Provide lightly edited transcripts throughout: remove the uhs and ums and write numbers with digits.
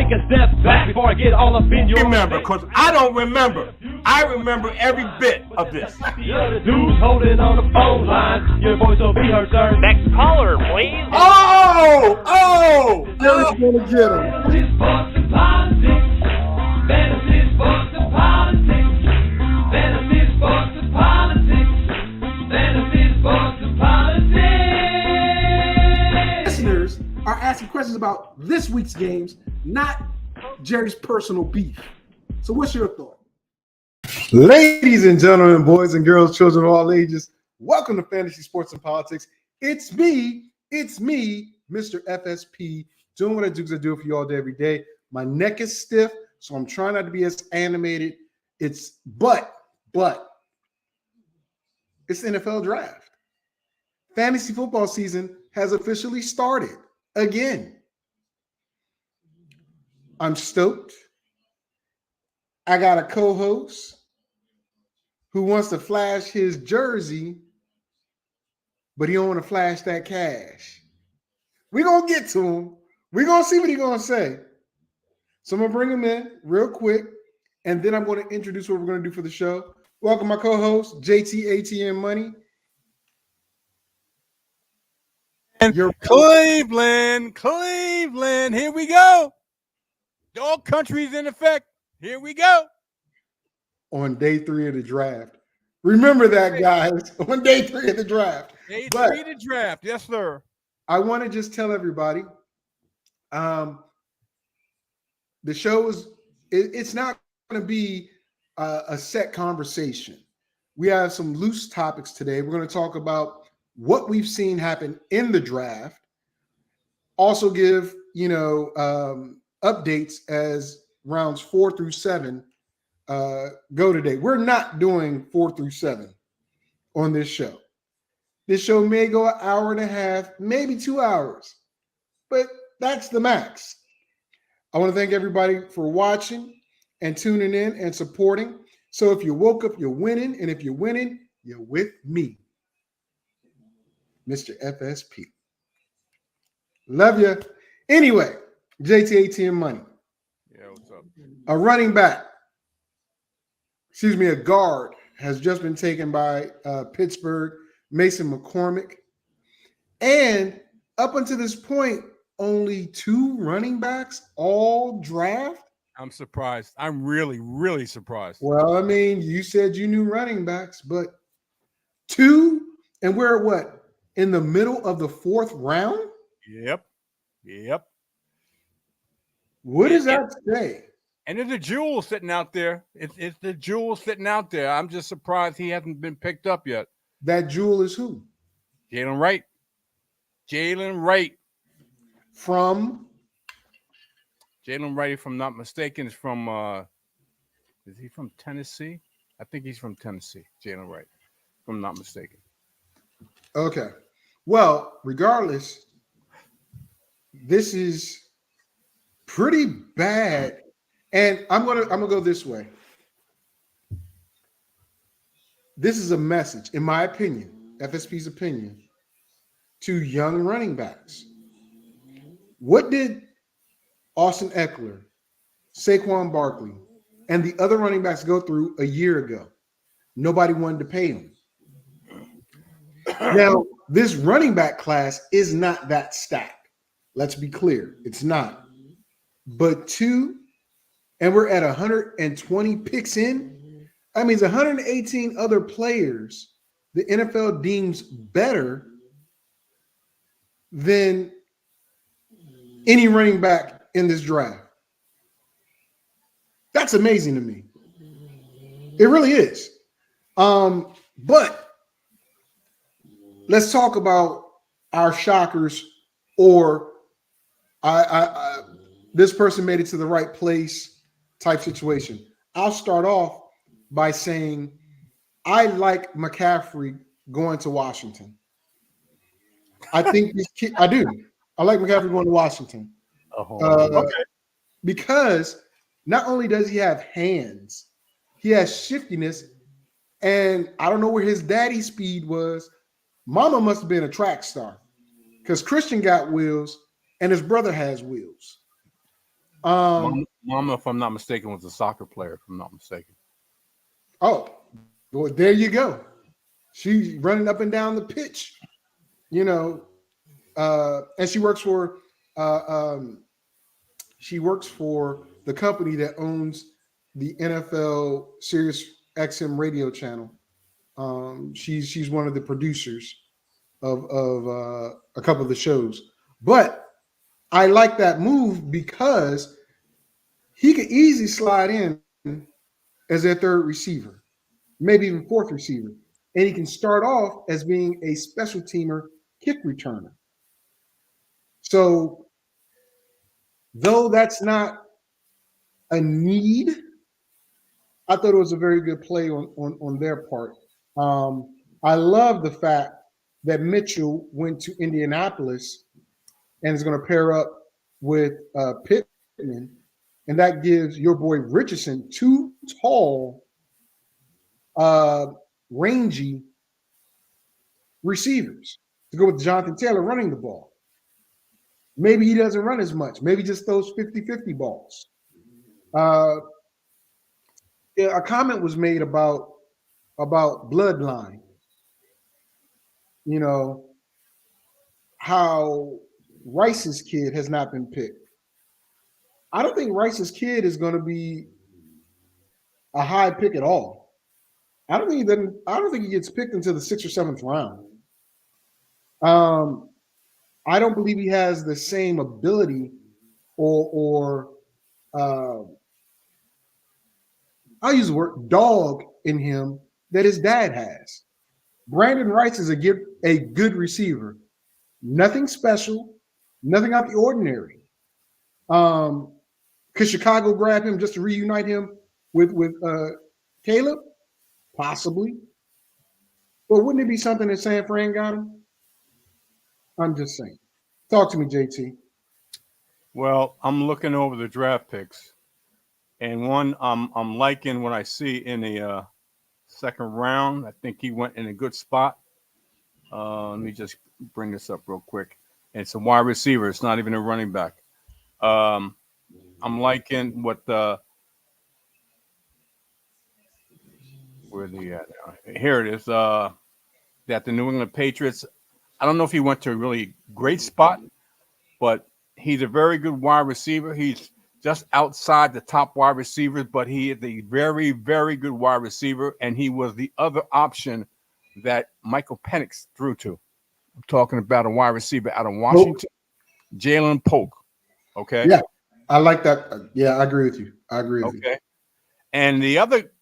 take a step back before I get all up in your remember, because I don't remember. I remember every bit of this. The other dude's holding on the phone line. Your voice will be heard, sir. Next caller, please. Oh! Jerry's gonna get him. Fantasy, sports, and politics. Fantasy, sports, and politics. Fantasy, sports, and politics. Fantasy, sports, and politics. Listeners are asking questions about this week's games, not Jerry's personal beef. So what's your thought? Ladies and gentlemen, boys and girls, children of all ages, welcome to Fantasy Sports and Politics. It's me, Mr. FSP, doing what I do because I do it for you all day, every day. My neck is stiff, so I'm trying not to be as animated. But it's the NFL draft. Fantasy football season has officially started again. I'm stoked. I got a co-host who wants to flash his jersey, but he don't want to flash that cash. We're going to get to him. We're going to see what he's going to say. So I'm going to bring him in real quick, and then I'm going to introduce what we're going to do for the show. Welcome my co-host, JT ATM Money. And Cleveland, here we go. All countries in effect. Here we go. On day 3 of the draft. Remember that, guys. On day 3 of the draft. Day 3 of the draft. Yes, sir. I want to just tell everybody, the show it's not going to be a set conversation. We have some loose topics today. We're going to talk about what we've seen happen in the draft. Also give, updates as rounds 4 through 7 go today. We're not doing 4 through 7 on this show. This show may go an hour and a half, maybe 2 hours, but that's the max. I want to thank everybody for watching and tuning in and supporting. So if you woke up, you're winning, and if you're winning, you're with me, Mr. FSP. Love you. Anyway, JT ATM Money. Yeah, what's up? A guard has just been taken by Pittsburgh, Mason McCormick. And up until this point, only 2 running backs all draft. I'm surprised. I'm really, really surprised. Well, I mean, you said you knew running backs, but 2, and we're at what? In the middle of the 4th round? Yep. What does that say? And there's a jewel sitting out there. It's the jewel sitting out there. I'm just surprised he hasn't been picked up yet. That jewel is who? Jalen Wright. From? Jalen Wright, if I'm not mistaken, is from is he from Tennessee? I think he's from Tennessee, Jalen Wright, if I'm not mistaken. Okay. Well, regardless, this is pretty bad. And I'm gonna go this way. This is a message, in my opinion, FSP's opinion, to young running backs. What did Austin Eckler, Saquon Barkley, and the other running backs go through a year ago? Nobody wanted to pay them. Now, this running back class is not that stacked. Let's be clear. It's not. But 2, and we're at 120 picks in. That means 118 other players the NFL deems better than any running back in this draft. That's amazing to me. It really is. But let's talk about our shockers, or this person made it to the right place type situation. I'll start off by saying I like McCaffrey going to Washington. I think I do. I like McCaffrey going to Washington. Okay. Because not only does he have hands, he has shiftiness, and I don't know where his daddy speed was. Mama must have been a track star, because Christian got wheels and his brother has wheels. Mama, if I'm not mistaken, was a soccer player. If I'm not mistaken. Oh, well, there you go. She's running up and down the pitch, and uh, um, she works for the company that owns the NFL Sirius XM radio channel. She's one of the producers of a couple of the shows. But I like that move because he could easily slide in as their third receiver, maybe even fourth receiver. And he can start off as being a special teamer kick returner. So, though that's not a need, I thought it was a very good play on their part. I love the fact that Mitchell went to Indianapolis and is going to pair up with Pittman, and that gives your boy Richardson two tall, rangy receivers to go with Jonathan Taylor running the ball. Maybe he doesn't run as much. Maybe just those 50-50 balls. A comment was made about bloodline. How Rice's kid has not been picked. I don't think Rice's kid is going to be a high pick at all. I don't think he gets picked until the 6th or 7th round. I don't believe he has the same ability or I'll use the word dog in him that his dad has. Brandon Rice is a good receiver. Nothing special, nothing out the ordinary. Could Chicago grab him just to reunite him with Caleb? Possibly. But wouldn't it be something that San Fran got him? I'm just saying. Talk to me, JT. Well, I'm looking over the draft picks, and one I'm liking what I see in the second round. I think he went in a good spot. Let me just bring this up real quick. And it's a wide receiver. It's not even a running back. I'm liking what where the here it is. That the New England Patriots. I don't know if he went to a really great spot, but he's a very good wide receiver. He's just outside the top wide receivers, but he is a very, very good wide receiver, and he was the other option that Michael Penix threw to. I'm talking about a wide receiver out of Washington, Jalen Polk. Okay. Yeah, I like that. Yeah, I agree with you. Okay. And the other,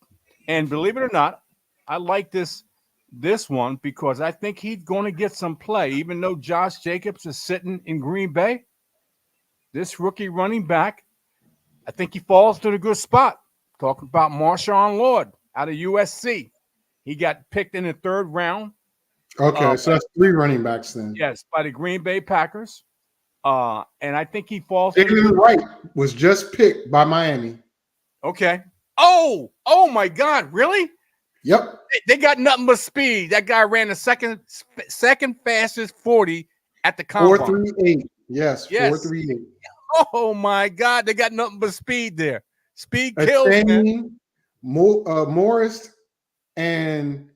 and believe it or not, I like this one because I think he's going to get some play, even though Josh Jacobs is sitting in Green Bay. This rookie running back, I think he falls to a good spot. Talking about Marshawn Lord out of USC. He got picked in the 3rd round. Okay, so that's 3 running backs then. Yes, by the Green Bay Packers. And I think he falls. Jalen Wright was just picked by Miami. Okay. Oh my God, really? Yep. They got nothing but speed. That guy ran the second fastest 40 at the combine. 4.38. Yes. 4.38. Oh my God, they got nothing but speed there. Speed kills, man. Morris, and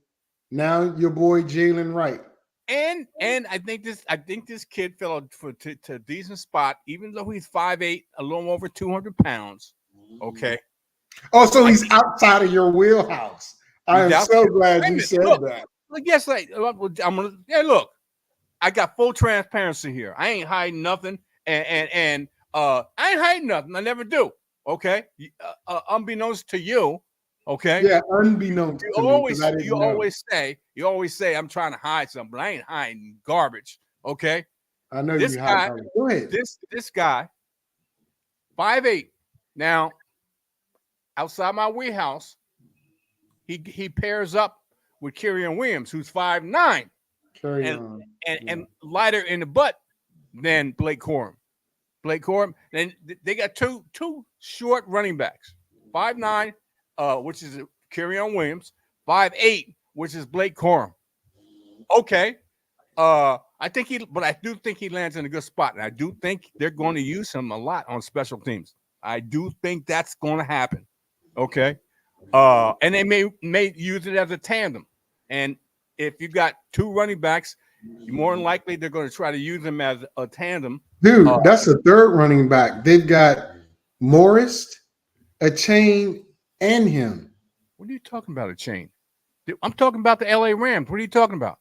now your boy Jalen Wright. And I think this kid fell to a decent spot, even though he's 5'8", a little over 200 pounds. Okay. Oh, so he's outside of your wheelhouse. I am so glad you said that. Yes, I'm gonna. Hey, look, I got full transparency here. I ain't hiding nothing, and I ain't hiding nothing. I never do. Okay, unbeknownst to you. Okay. Yeah, unbeknownst. You always say I'm trying to hide something, but I ain't hiding garbage. Okay. I know this you guy. hide. Go ahead. This guy, 5'8". Now, outside my wheelhouse, he pairs up with Kyrian Williams, who's 5'9", and lighter in the butt than Blake Corum. Then they got two short running backs, 5'9", which is Kyrian Williams, 5'8", which is Blake Corum. Okay. I do think he lands in a good spot, and I do think they're going to use him a lot on special teams. I do think that's going to happen. Okay. And they may use it as a tandem. And if you got two running backs, more than likely they're going to try to use them as a tandem. Dude, that's a third running back. They've got Morris, a chain, and him. What are you talking about, a chain? I'm talking about the LA Rams. What are you talking about?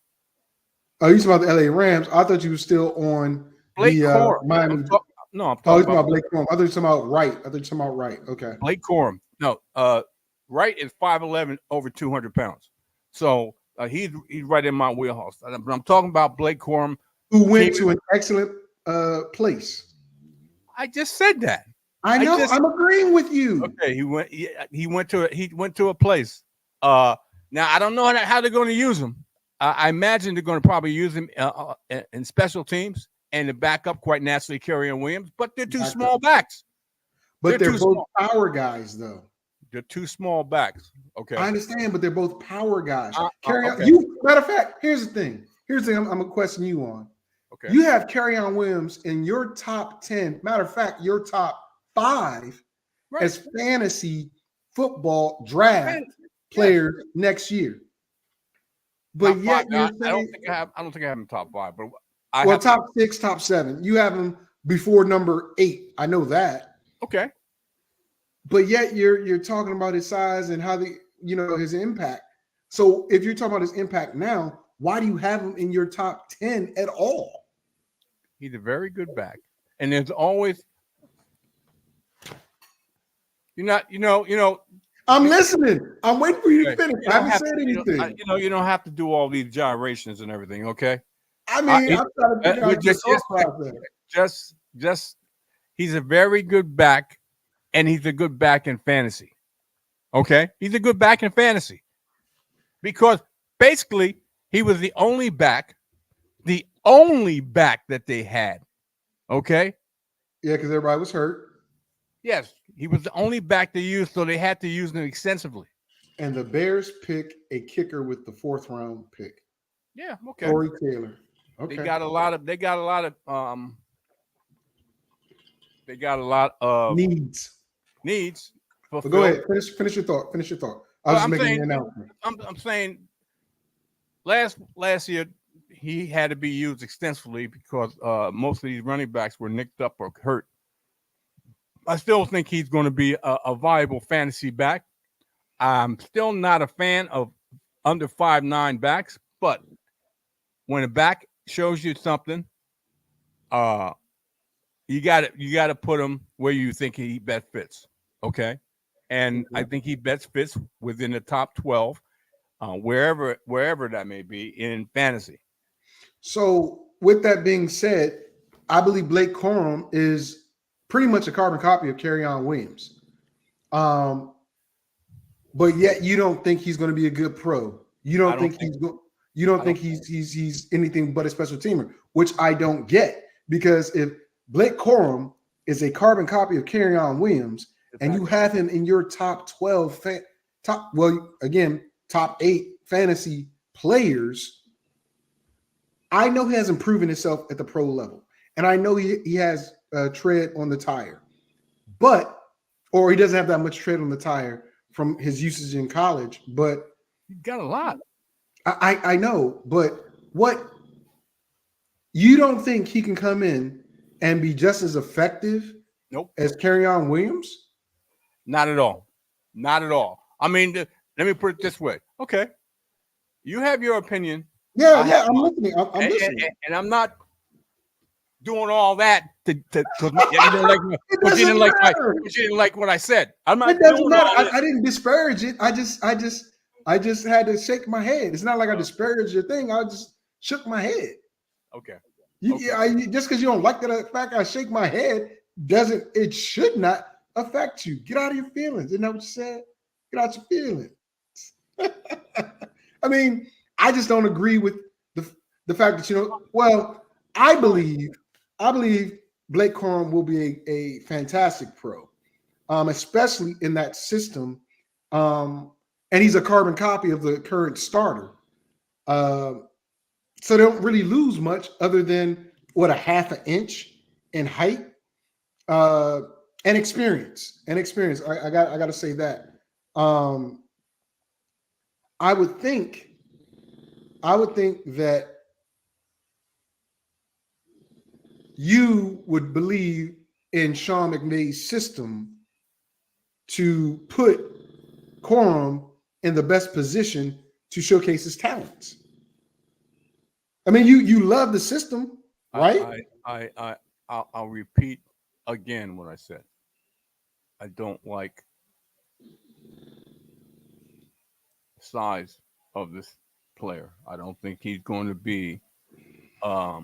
Oh, you talking about the LA Rams? I thought you were still on Blake Corum. Miami. I'm talking about Blake Corum. I thought you were talking about Wright. Okay. Blake Corum. No, Wright is 5'11", over 200 pounds. So he's right in my wheelhouse. But I'm talking about Blake Corum, who went to an excellent place. I just said that. I know. I'm agreeing with you. Okay, he went to a place. Now I don't know how they're going to use him. I imagine they're going to probably use him in special teams and to back up quite naturally Kerryon Williams. But they're two small backs. But they're both power guys, though. They're two small backs. Okay, I understand, but they're both power guys. Okay. Matter of fact, here's the thing. I'm gonna question you on. Okay, you have Kerryon Williams in your top 10. Matter of fact, your top 5 as fantasy football draft players next year. But yet I don't think I have him top 5. But top 6, top 7. You have him before number 8. I know that. Okay. But yet you're talking about his size and how his impact. So if you're talking about his impact now, why do you have him in your top 10 at all? He's a very good back. And there's always I'm listening. I'm waiting for you to finish. I haven't said anything. You don't have to do all these gyrations and everything, okay? I mean, I'm trying to figure out just he's a very good back, and he's a good back in fantasy. Okay? He's a good back in fantasy. Because basically, he was the only back that they had. Okay? Yeah, because everybody was hurt. Yes, he was the only back they used, so they had to use him extensively. And the Bears pick a kicker with the 4th round pick. Yeah, okay. Corey Taylor. Okay. They got a lot of needs. But go ahead. Finish your thought. I was making an announcement. I'm saying last year he had to be used extensively because most of these running backs were nicked up or hurt. I still think he's going to be a viable fantasy back. I'm still not a fan of under 5'9" backs, but when a back shows you something, you got to put him where you think he best fits. Okay, and I think he best fits within the top 12, wherever that may be in fantasy. So, with that being said, I believe Blake Corum is pretty much a carbon copy of Kerryon Williams. But yet you don't think he's going to be a good pro. You don't think he's anything but a special teamer, which I don't get, because if Blake Corum is a carbon copy of Kerryon Williams and you have him in your top 12 top 8 fantasy players, I know he hasn't proven himself at the pro level. And I know he has tread on the tire, or he doesn't have that much tread on the tire from his usage in college, but he got a lot. I know, but what, you don't think he can come in and be just as effective as Kerryon Williams? Not at all. I mean, let me put it this way. Okay. You have your opinion. Yeah, I'm listening. I'm listening. And I'm not doing all that because you didn't like what I said. I'm not. It doesn't matter. I didn't disparage it. I just had to shake my head. It's not like I disparaged your thing. I just shook my head. Okay. Just because you don't like the fact I shake my head it should not affect you. Get out of your feelings. Isn't that what you said? Get out your feelings. I mean, I just don't agree with the fact that I believe Blake Corum will be a fantastic pro, especially in that system. And he's a carbon copy of the current starter. So they don't really lose much other than a half an inch in height. and experience. I got to say that. I would think that you would believe in Sean McVay's system to put Corum in the best position to showcase his talents. I mean, you love the system, right? I'll repeat again what I said. I don't like the size of this player. I don't think he's going to be a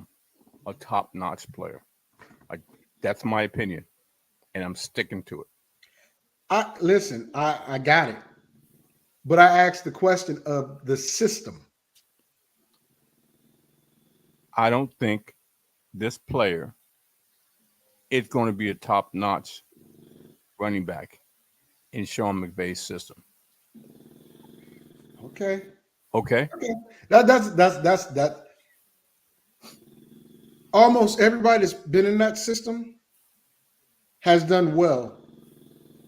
top-notch player. That's my opinion, and I'm sticking to it. I got it. But I asked the question of the system. I don't think this player is going to be a top-notch running back in Sean McVay's system. Okay. Okay. That. Almost everybody that's been in that system has done well.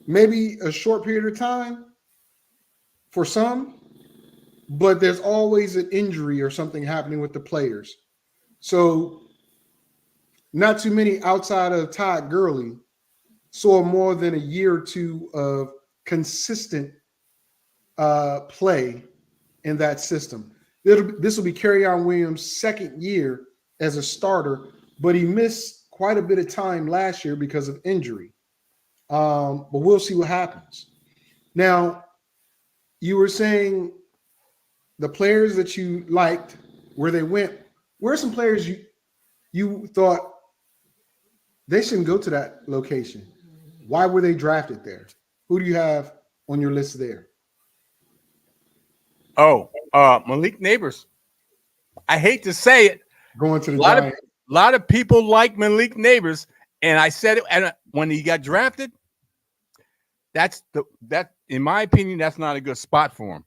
Maybe a short period of time for some, but there's always an injury or something happening with the players. So not too many outside of Todd Gurley saw more than a year or two of consistent play in that system. This will be Kerryon Williams' second year as a starter, but he missed quite a bit of time last year because of injury. But we'll see what happens. Now, you were saying the players that you liked, where they went. Where are some players you thought they shouldn't go to that location? Why were they drafted there? Who do you have on your list there? Oh, Malik Neighbors. I hate to say it. Going to the Giants. A lot of people like Malik Neighbors, and I said it. And when he got drafted, that in my opinion, that's not a good spot for him.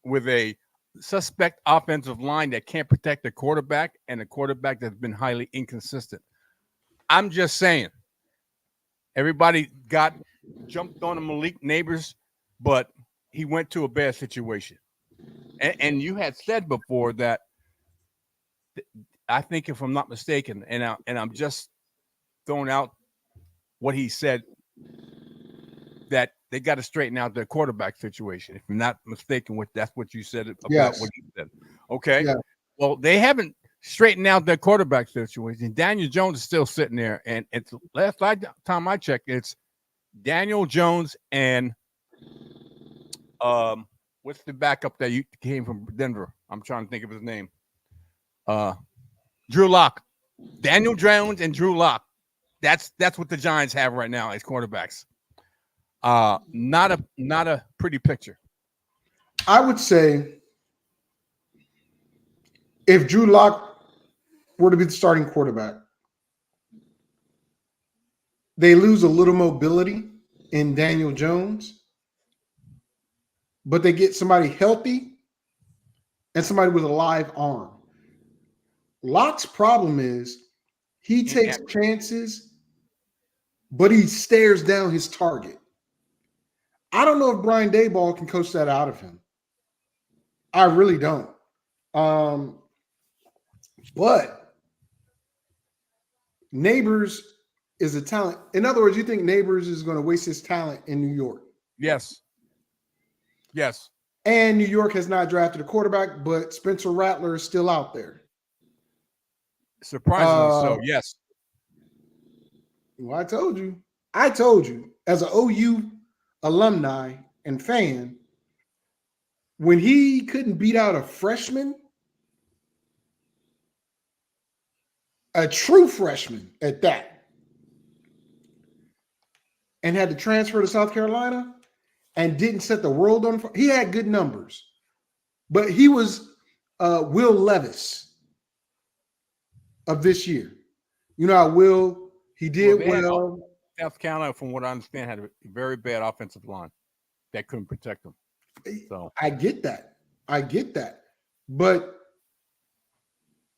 With a suspect offensive line that can't protect the quarterback, and a quarterback that's been highly inconsistent. I'm just saying. Everybody jumped on Malik Neighbors, but he went to a bad situation. And you had said before that, I think, if I'm not mistaken, and I'm just throwing out what he said, that they got to straighten out their quarterback situation. If I'm not mistaken, that's what you said about what he said. Okay. Yeah. Well, they haven't straightened out their quarterback situation. Daniel Jones is still sitting there, and it's last time I checked, it's Daniel Jones and what's the backup that came from Denver? I'm trying to think of his name. Drew Lock. Daniel Jones and Drew Lock. That's what the Giants have right now as quarterbacks. Not a pretty picture. I would say if Drew Lock were to be the starting quarterback, they lose a little mobility in Daniel Jones, but they get somebody healthy and somebody with a live arm. Lock's problem is he takes chances, but he stares down his target. I don't know if Brian Daboll can coach that out of him. I really don't. But Neighbors is a talent. In other words, you think Neighbors is going to waste his talent in New York? Yes. Yes. And New York has not drafted a quarterback, but Spencer Rattler is still out there. Surprisingly so, yes. Well, I told you. As an OU alumni and fan, when he couldn't beat out a freshman, a true freshman at that, and had to transfer to South Carolina and didn't set the world on fire. He had good numbers, but he was Will Levis of this year. You know how Will, he did well. South Carolina, from what I understand, had a very bad offensive line that couldn't protect them. So I get that. But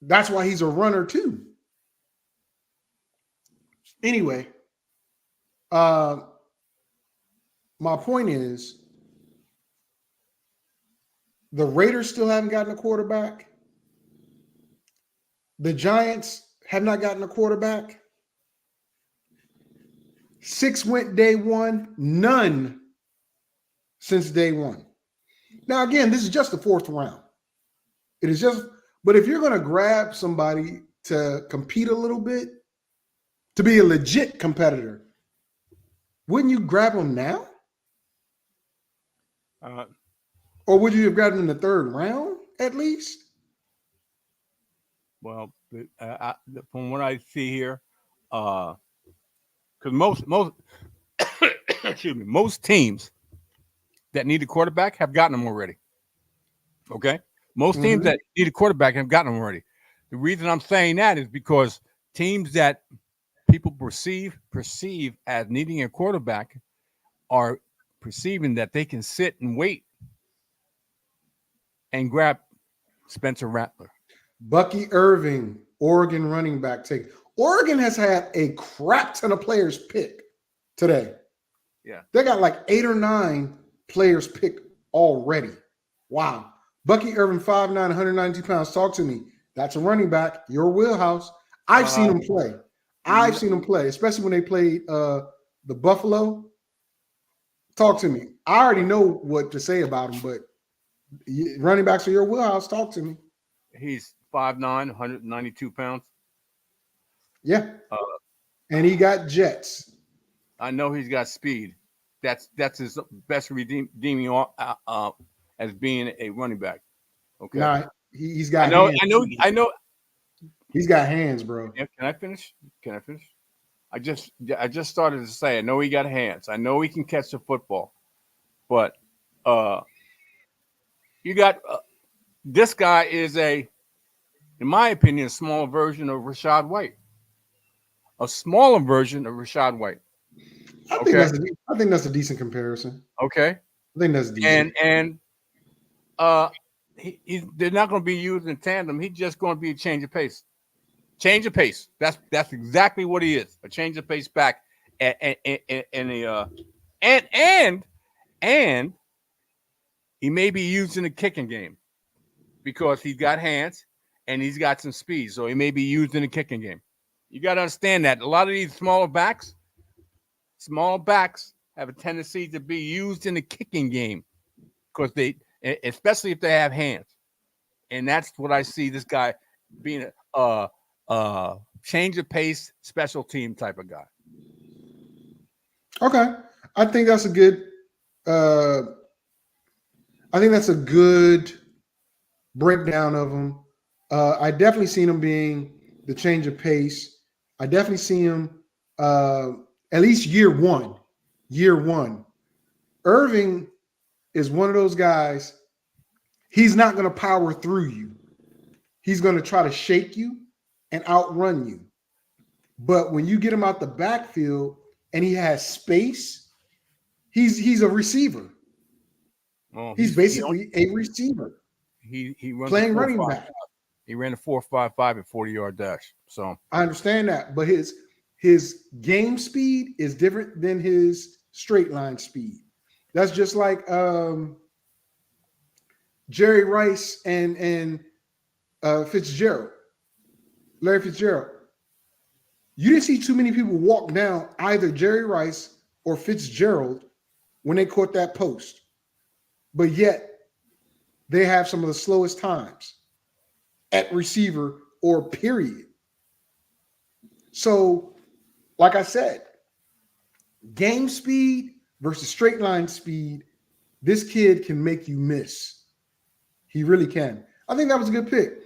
that's why he's a runner too. Anyway, My point is, the Raiders still haven't gotten a quarterback. The Giants have not gotten a quarterback. 6 went day one, none since day one. Now, again, this is just the 4th round. It is just, but if you're going to grab somebody to compete a little bit, to be a legit competitor, wouldn't you grab them now? Or would you have grabbed them in the 3rd round at least? Well, from what I see here, because most excuse me, most teams that need a quarterback have gotten them already. Okay, most teams that need a quarterback have gotten them already. The reason I'm saying that is because teams that people perceive as needing a quarterback are perceiving that they can sit and wait and grab Spencer Rattler. Bucky Irving, Oregon running back take. Oregon has had a crap ton of players pick today. Yeah. They got like 8 or 9 players picked already. Wow. Bucky Irving, 5'9", 192 pounds. Talk to me. That's a running back. Your wheelhouse. I've seen him play. I've seen him play, especially when they played the Buffalo. Talk to me. I already know what to say about him, but running backs are your wheelhouse. Talk to me. He's 5'9", 192 pounds. Yeah. And he got jets. I know he's got speed. That's his best redeeming as being a running back. Okay. Nah, he's got hands. I know. He's got hands, bro. Yeah, can I finish? I just started to say, I know he got hands. I know he can catch the football. But you got this guy is in my opinion, a smaller version of Rachaad White. A smaller version of Rachaad White. I think that's a decent comparison. Okay. I think that's decent. And they're not going to be used in tandem. He's just going to be a change of pace. Change of pace. That's exactly what he is. A change of pace back. And he may be used in the kicking game because he's got hands and he's got some speed. So he may be used in the kicking game. You got to understand that a lot of these small backs have a tendency to be used in the kicking game because especially if they have hands. And that's what I see this guy being a change of pace, special team type of guy. Okay. I think that's a good breakdown of him. I definitely seen him being the change of pace. I definitely see him at least year one. Irving is one of those guys, he's not going to power through you. He's going to try to shake you and outrun you. But when you get him out the backfield and he has space, he's a receiver. Well, he's basically a receiver. He runs playing running back. He ran a 4.55 at 40-yard dash. So I understand that, but his game speed is different than his straight line speed. That's just like Jerry Rice and Fitzgerald, Larry Fitzgerald. You didn't see too many people walk down either Jerry Rice or Fitzgerald when they caught that post, but yet they have some of the slowest times at receiver or period. So, like I said, game speed versus straight line speed, this kid can make you miss. He really can. I think that was a good pick.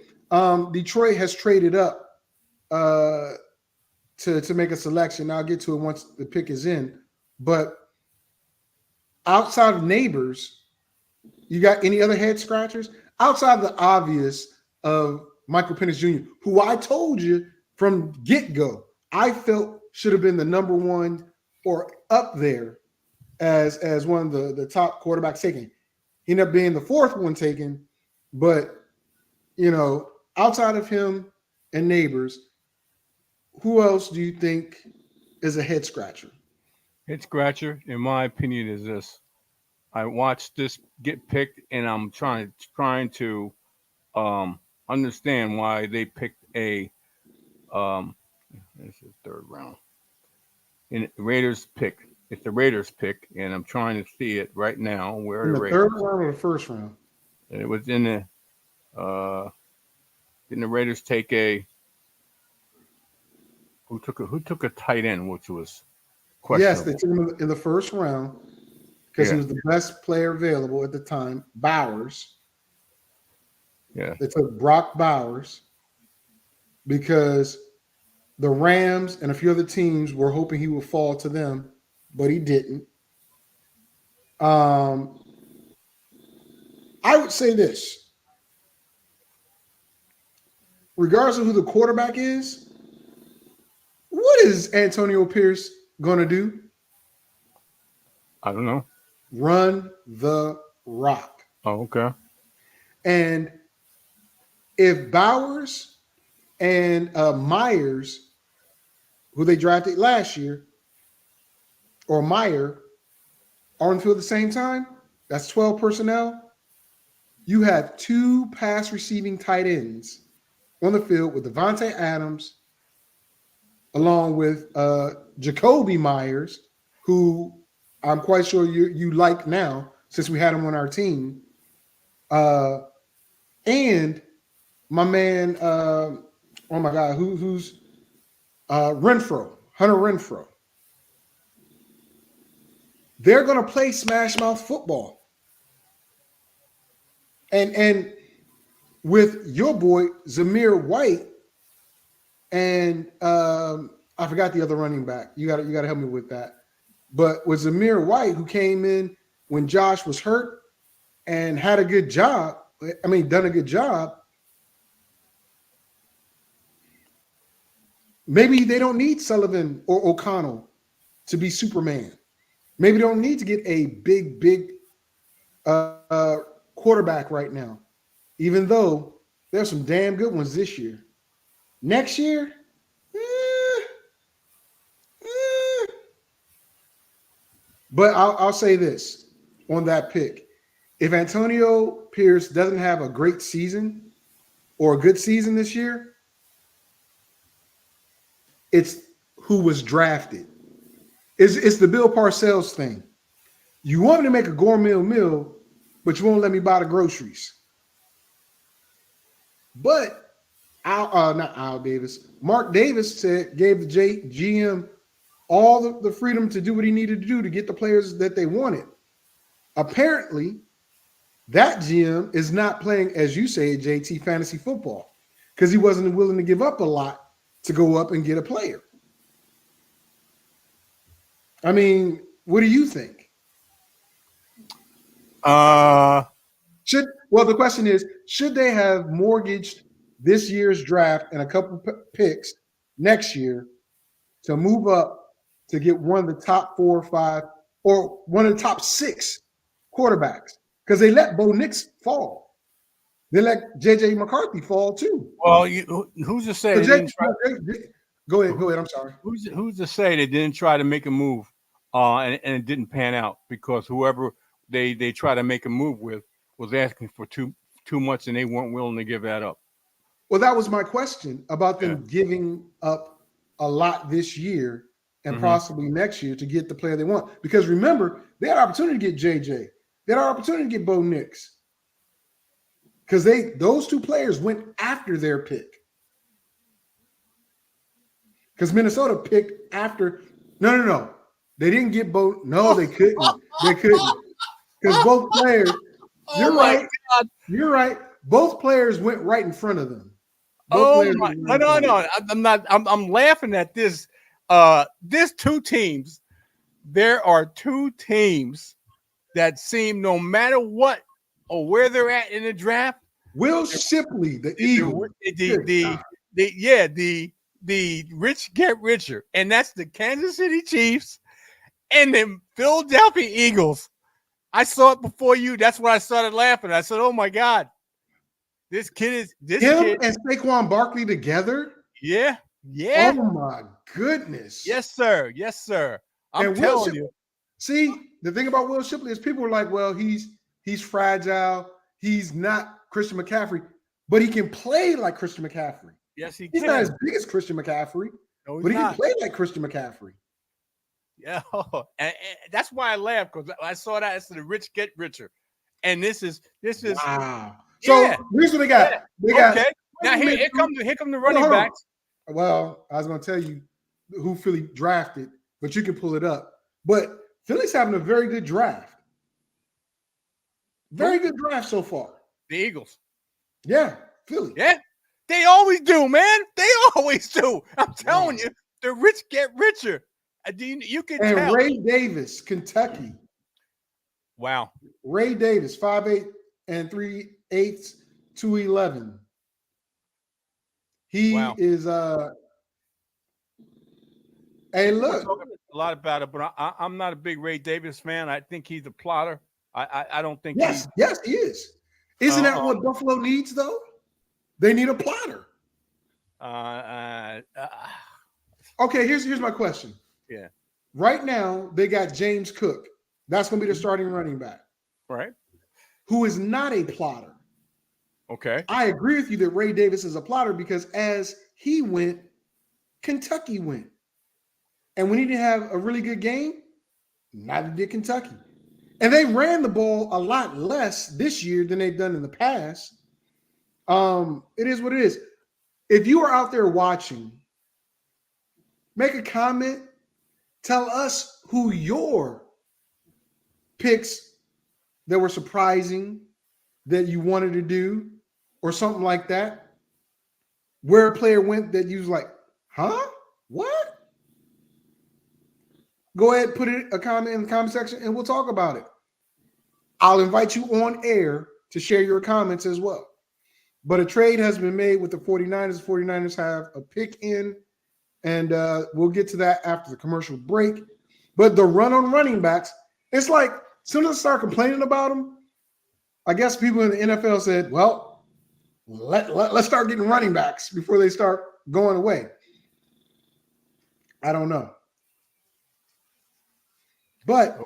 Detroit has traded up to make a selection. I'll get to it once the pick is in. But outside of Neighbors, you got any other head scratchers? Outside of the obvious of Michael Penix Jr., who I told you from get-go, I felt should have been the number one or up there as one of the top quarterbacks taken. He ended up being the fourth one taken, but, you know, outside of him and Neighbors, who else do you think is a head scratcher? Head scratcher, in my opinion, is this. I watched this get picked, and I'm trying to understand why they picked a this is third round. And Raiders pick. It's the Raiders pick, and I'm trying to see it right now. Where are In the the Raiders? third round or the first round? And it was in the didn't the Raiders take a who took a tight end, which was Yes, questionable. they took him in the first round because he Yeah. was the best player available at the time. Bowers. Yeah. They took Brock Bowers because the Rams and a few other teams were hoping he would fall to them, but he didn't. I would say this. Regardless of who the quarterback is, what is Antonio Pierce going to do? I don't know. Run the rock. Oh, okay. And if Bowers and Myers, who they drafted last year, or Meyer, are on the field at the same time, that's 12 personnel. You have two pass receiving tight ends on the field with Devontae Adams, along with Jacoby Myers, who I'm quite sure you like now since we had him on our team. And my man, oh my God, who's Renfro, Hunter Renfro. They're going to play smash mouth football. And with your boy, Zamir White, and I forgot the other running back. You got to help me with that. But with Zamir White, who came in when Josh was hurt and had a good job, done a good job, maybe they don't need Sullivan or O'Connell to be Superman. Maybe they don't need to get a big quarterback right now, even though there's some damn good ones this year. Next year, But I'll say this on that pick. If Antonio Pierce doesn't have a great season or a good season this year, it's who was drafted. It's the Bill Parcells thing. You want me to make a gourmet meal, but you won't let me buy the groceries. But not Al Davis. Mark Davis gave the GM all the freedom to do what he needed to do to get the players that they wanted. Apparently, that GM is not playing, as you say, JT, fantasy football because he wasn't willing to give up a lot to go up and get a player. I mean, what do you think? The question is, should they have mortgaged this year's draft and a couple picks next year to move up to get one of the top 4 or 5 or one of the top 6 quarterbacks? Because they let Bo Nix fall. They let J.J. McCarthy fall too. Well, who's to say? Go ahead. I'm sorry. Who's to say they didn't try to make a move, and it didn't pan out because whoever they try to make a move with was asking for too much, and they weren't willing to give that up. Well, that was my question about them giving up a lot this year and possibly next year to get the player they want. Because remember, they had an opportunity to get JJ. They had an opportunity to get Bo Nix. Because those two players went after their pick. Because Minnesota picked after. No. They didn't get Bo. No, they couldn't. They couldn't. Because both players. You're right. God. You're right. Both players went right in front of them. No. I'm not. I'm laughing at this. There's 2 teams. There are 2 teams that seem, no matter what or where they're at in the draft. Will Shipley, the Eagle, the rich get richer, and that's the Kansas City Chiefs and the Philadelphia Eagles. I saw it before you. That's why I started laughing. I said, "Oh my God, this kid and Saquon Barkley together." Yeah. Oh my goodness. Yes, sir. I'm telling you. See, the thing about Will Shipley is people are like, well, he's fragile. He's not Christian McCaffrey, but he can play like Christian McCaffrey. Yes, he He's can. not as big as Christian McCaffrey, No, but he not. can play like Christian McCaffrey. Yeah, and that's why I laughed, because I saw that as the rich get richer, and this is Wow. So yeah. here's what they got. Yeah. They got Okay. Now here come the running backs. Well, I was going to tell you who Philly drafted, but you can pull it up. But Philly's having a very good draft. Very good draft so far. The Eagles. Yeah, Philly. Yeah, they always do, man. They always do. I'm telling you, the rich get richer. You can tell. Ray Davis, Kentucky. Wow. Ray Davis, 5'8" and 3/8, 211. He is hey, look. A lot about it, but I'm not a big Ray Davis fan. I think he's a plotter. I don't think yes, he is. Isn't that what Buffalo needs, though? They need a plotter. Okay, here's my question. Yeah. Right now, they got James Cook. That's going to be the starting running back. Right. Who is not a plotter. Okay. I agree with you that Ray Davis is a plotter because as he went, Kentucky went. And when he didn't have a really good game, neither did Kentucky. And they ran the ball a lot less this year than they've done in the past. It is what it is. If you are out there watching, make a comment. Tell us who your picks that were surprising that you wanted to do or something like that. Where a player went that you was like, huh? What? Go ahead, put a comment in the comment section and we'll talk about it. I'll invite you on air to share your comments as well. But a trade has been made with the 49ers. The 49ers have a pick in, and we'll get to that after the commercial break. But the run on running backs, it's like as soon as I start complaining about them, I guess people in the NFL said, well, let's start getting running backs before they start going away. I don't know. But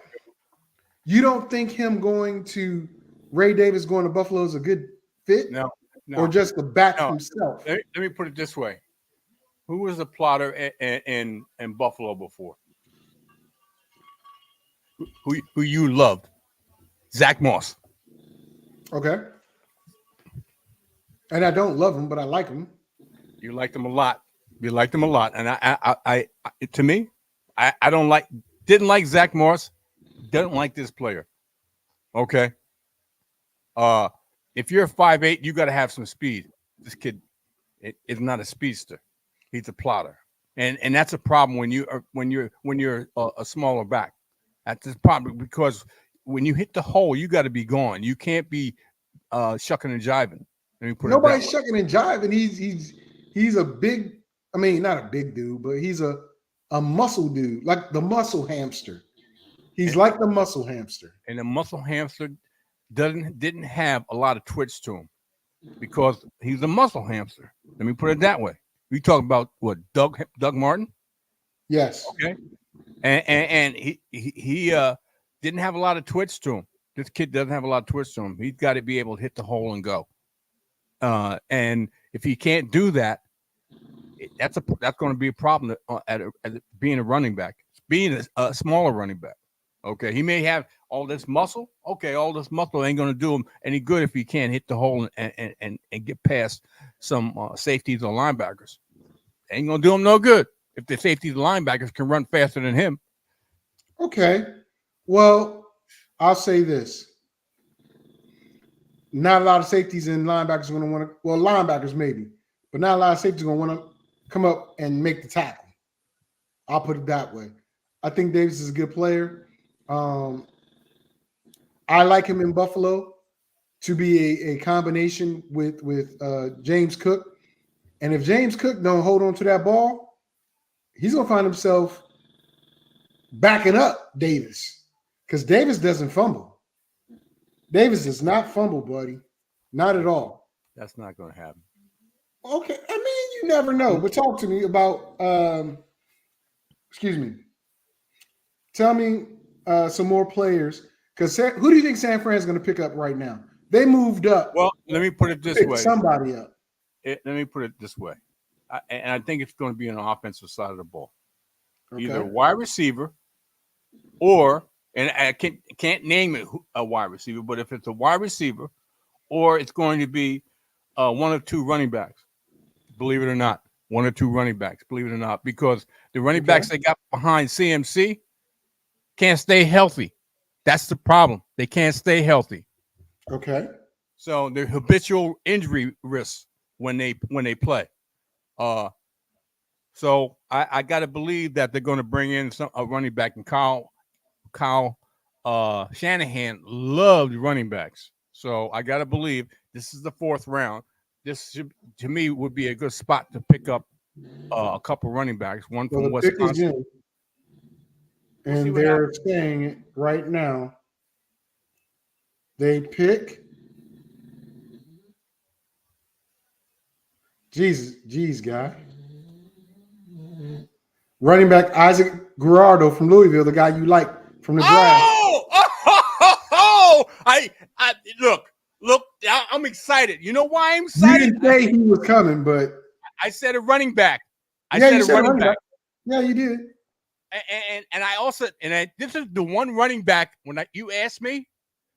you don't think him going to Ray Davis going to Buffalo is a good fit? No. Or just the back himself? Let me put it this way. Who was the plotter in Buffalo before? Who you loved? Zach Moss. Okay. And I don't love him, but I like him. You liked him a lot. You liked him a lot. And I to me, didn't like Zach Moss. Don't like this player. Okay. If you're 5'8", you got to have some speed. This kid is not a speedster. He's a plotter, and that's a problem when you're a smaller back. That's the problem because when you hit the hole, you got to be gone. You can't be shucking and jiving. Nobody's shucking and jiving. He's a big. I mean, not a big dude, but he's a muscle dude, like the muscle hamster. He's like the muscle hamster, and the muscle hamster didn't have a lot of twitch to him because he's a muscle hamster. Let me put it that way. We talk about what Doug Martin? Yes. Okay. And he didn't have a lot of twitch to him. This kid doesn't have a lot of twitch to him. He's got to be able to hit the hole and go. And if he can't do that, that's going to be a problem at being a running back, being a smaller running back. Okay, he may have all this muscle. Okay, all this muscle ain't going to do him any good if he can't hit the hole and get past some safeties or linebackers. Ain't going to do him no good if the safeties and linebackers can run faster than him. Okay, well, I'll say this. Not a lot of safeties and linebackers are going to want to – well, linebackers maybe, but not a lot of safeties are going to want to come up and make the tackle. I'll put it that way. I think Davis is a good player. I like him in Buffalo to be a combination with James Cook. And if James Cook don't hold on to that ball, he's going to find himself backing up Davis because Davis doesn't fumble. Davis does not fumble, buddy. Not at all. That's not going to happen. Okay. I mean, you never know. But talk to me about excuse me. tell me some more players. Because who do you think San Fran is going to pick up right now? They moved up. Well, let me put it this way. Somebody up. Let me put it this way. And I think it's going to be on the offensive side of the ball. Okay. Either wide receiver or, and I can't name it a wide receiver, but if it's a wide receiver, or it's going to be one or two running backs, believe it or not, one or two running backs, believe it or not, because the running backs they got behind CMC can't stay healthy. That's the problem. They can't stay healthy. Okay. So they're habitual injury risks when they play. So I got to believe that they're going to bring in a running back, and Kyle Shanahan loved running backs. So I got to believe this is the 4th round. This should, to me, would be a good spot to pick up a couple running backs. One from Wisconsin. And they're saying it right now. They pick. Jeez, guy. Running back Isaac Guerrero from Louisville, the guy you like from the draft. I look. I'm excited. You know why I'm excited? You didn't say he was coming, but I said a running back. I said a running back. Yeah, you did. And I also this is the one running back when you asked me,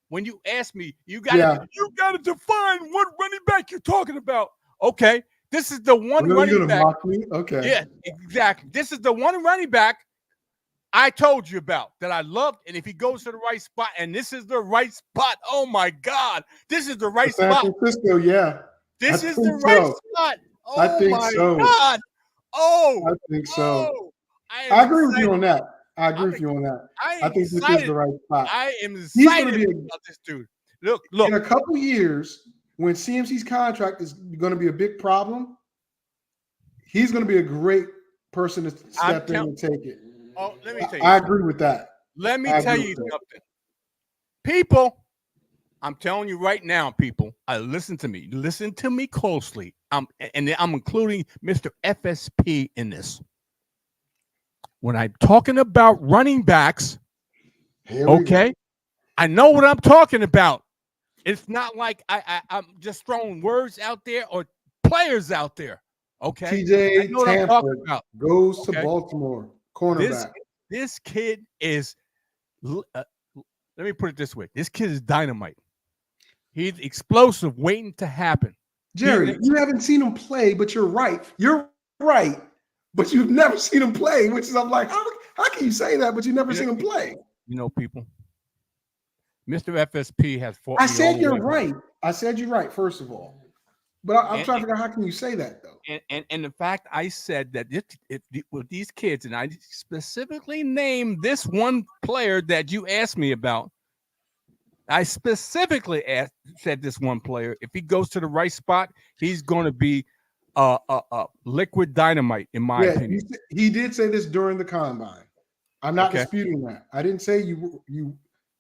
you got to define what running back you're talking about. Okay, this is the one running back. Mock me? Okay. Yeah, exactly. This is the one running back I told you about that I loved, and if he goes to the right spot, and this is the right spot. Oh my God, this is the right spot. San Francisco, yeah. This is the right spot. Oh I think my so. God. Oh, I think so. Oh, I agree with you on that. I think this is the right spot. I am excited about this dude. Look. In a couple years, when CMC's contract is going to be a big problem, he's going to be a great person to step in and take it. Oh, let me tell you. I agree with that. Let me tell you something. People, I'm telling you right now, people, listen to me. Listen to me closely. I'm including Mr. FSP in this. When I'm talking about running backs, okay, I know what I'm talking about. It's not like I'm just throwing words out there or players out there. Okay, TJ Tampa goes to Baltimore, cornerback. This kid is. Let me put it this way: this kid is dynamite. He's explosive, waiting to happen. Jerry, you haven't seen him play, but you're right. You're right. But you've never seen him play, which is I'm like, how can you say that? But you've never seen him play. You know, people. Mr. FSP has fought. I said you're right. I said you're right, first of all. But I'm trying to figure out how can you say that though? And the fact I said that with these kids, and I specifically named this one player that you asked me about. I specifically said this one player. If he goes to the right spot, he's going to be liquid dynamite, in my opinion. He did say this during the combine. I'm not disputing that. I didn't say you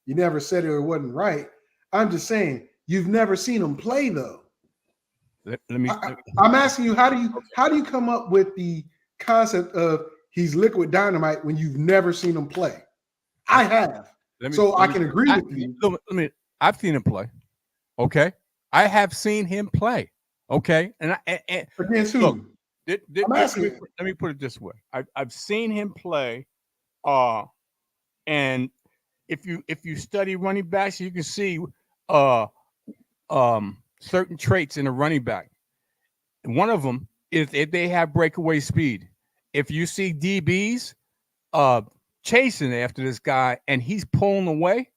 never said it wasn't right. I'm just saying you've never seen him play though. I'm asking you, how do you come up with the concept of he's liquid dynamite when you've never seen him play? I have. I can agree with you. I've seen him play. Okay. I have seen him play. Okay. And against who? Let me put it this way. I've seen him play. And if you study running backs, you can see certain traits in a running back. One of them is if they have breakaway speed. If you see DBs chasing after this guy and he's pulling away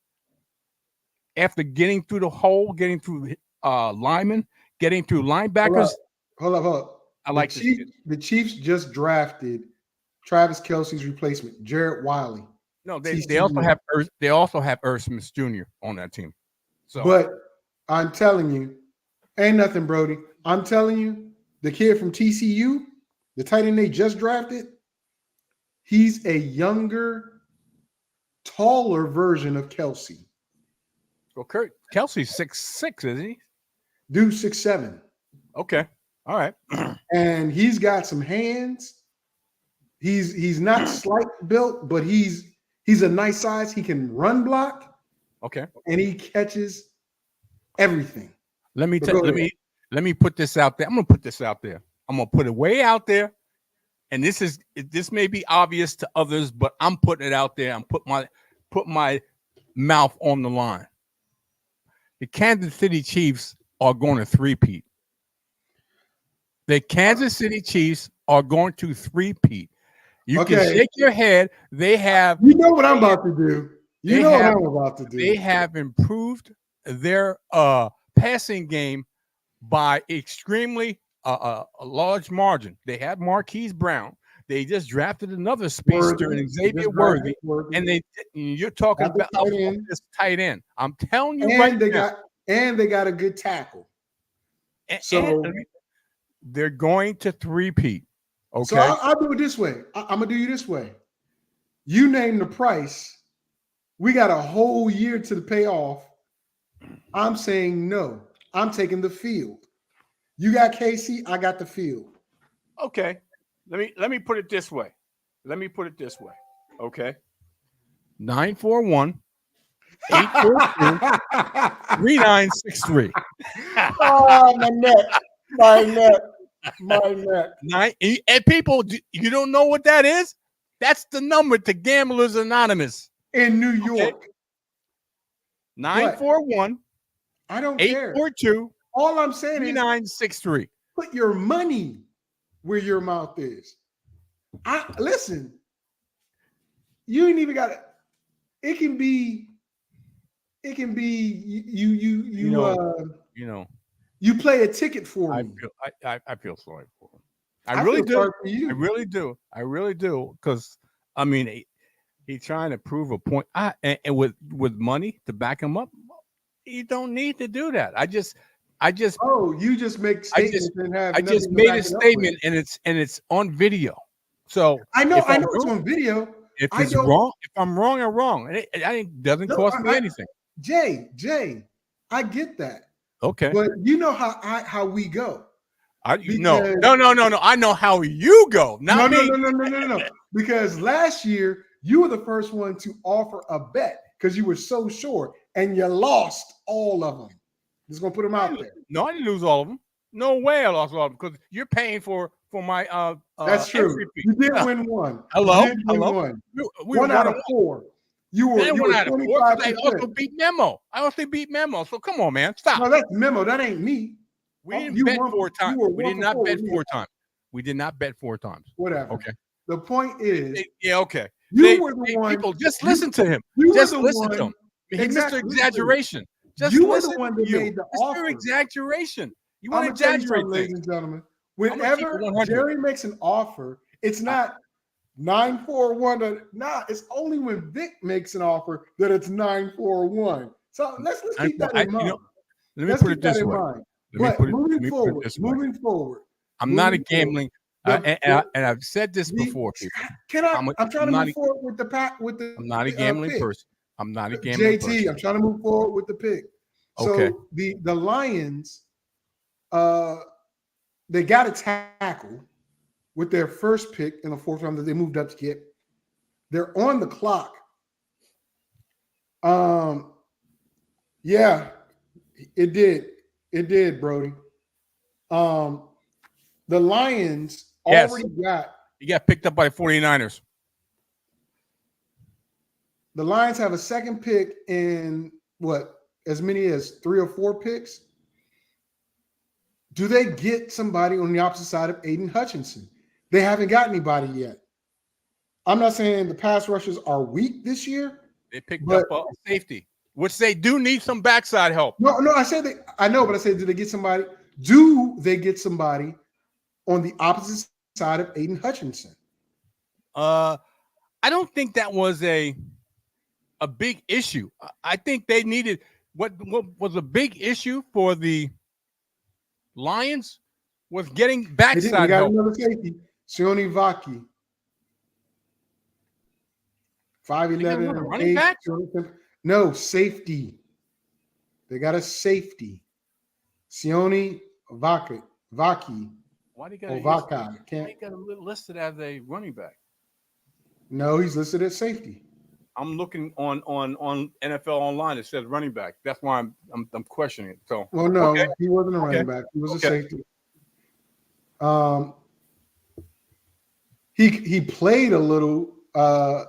after getting through the hole, getting through linemen, getting through linebackers. Hold up. The Chiefs just drafted Travis Kelce's replacement, Jared Wiley. No, they also have Irv Smith Jr. on that team. So, but I'm telling you, ain't nothing, Brody. I'm telling you, the kid from TCU, the tight end they just drafted, he's a younger, taller version of Kelce. Well, Kelce's 6'6", isn't he? Dude, 6'7". Okay. All right. And he's got some hands. He's not slight built, but he's He's a nice size. He can run block. Okay. And he catches everything. Let me put this out there. I'm gonna put this out there. I'm gonna put it way out there. And this may be obvious to others, but I'm putting it out there. I'm put my mouth on the line. The Kansas City Chiefs are going to three-peat. The Kansas City Chiefs are going to three-peat. You can shake your head. They have. You know what I'm about to do. What I'm about to do. They have improved their passing game by extremely a large margin. They had Marquise Brown. They just drafted another speedster in Xavier Worthy, and you're talking about this tight end. I'm telling you and they got a good tackle. And they're going to three-peat. Okay. So I'll do it this way. I'm gonna do you this way. You name the price. We got a whole year to pay off. I'm saying no. I'm taking the field. You got KC, I got the field. Okay. Let me put it this way. Okay. 941 842 3963. Oh, my neck. And people, you don't know what that is? That's the number to Gamblers Anonymous in New York. Okay. 941 I don't 842 care. All I'm saying 3963. Is put your money where your mouth is. Listen. You ain't even got it. It can be you play a ticket for me. I feel sorry for him. I really do. I really do. Because I mean, he's trying to prove a point. And with money to back him up, you don't need to do that. I just you just make statements I just made a statement and it's on video. So I know it's on video. If it's wrong, if I'm wrong, I'm wrong. It doesn't cost me anything. Jay, I get that. Okay. But you know how we go. No. I know how you go. Not me. No. Because last year you were the first one to offer a bet because you were so sure and you lost all of them. Just gonna put them out there. No, I didn't lose all of them. No way I lost all of them because you're paying for my That's true. You did win one. Hello. One out of four. You were 25%. I also beat Memo. So come on, man. Stop. No, that's Memo. That ain't me. We didn't bet 4 times. We did not bet 4 times. We did not bet 4 times. Whatever. Okay. The point is, okay. You were the one. People, just listen to him. Just listen to him. Mr. Exaggeration. You were the one that made the offer. Mr. Exaggeration. You want to exaggerate, ladies and gentlemen. Whenever Jerry makes an offer, it's not 941. It's only when Vic makes an offer that it's 941. So let's keep that in mind. Let me put it this way. Moving forward. I'm not a gambling. And I've said this before, people. I'm trying to move forward with the pack. I'm not a gambling person. I'm not a gambling person. JT, I'm trying to move forward with the pick. Okay. So the Lions, they got a tackle with their first pick in the 4th round that they moved up to get. They're on the clock. Yeah, it did. It did, Brody. The Lions already got picked up by 49ers. The Lions have a second pick in as many as 3 or 4 picks. Do they get somebody on the opposite side of Aiden Hutchinson? They haven't got anybody yet. I'm not saying the pass rushers are weak this year. They picked up a safety, which they do need some backside help. No, I said I know, but I said, do they get somebody? Do they get somebody on the opposite side of Aiden Hutchinson? I don't think that was a big issue. I think they needed what was a big issue for the Lions was getting backside help. Another safety, Sione Vaki. 5'11" running back? No, safety. They got a safety. Sione Vaki. Why do you got Vaka? listed as a running back? No, he's listed as safety. I'm looking on NFL Online. It says running back. That's why I'm questioning it. So, Well, no, okay. he wasn't a running back. He was a safety. He played a little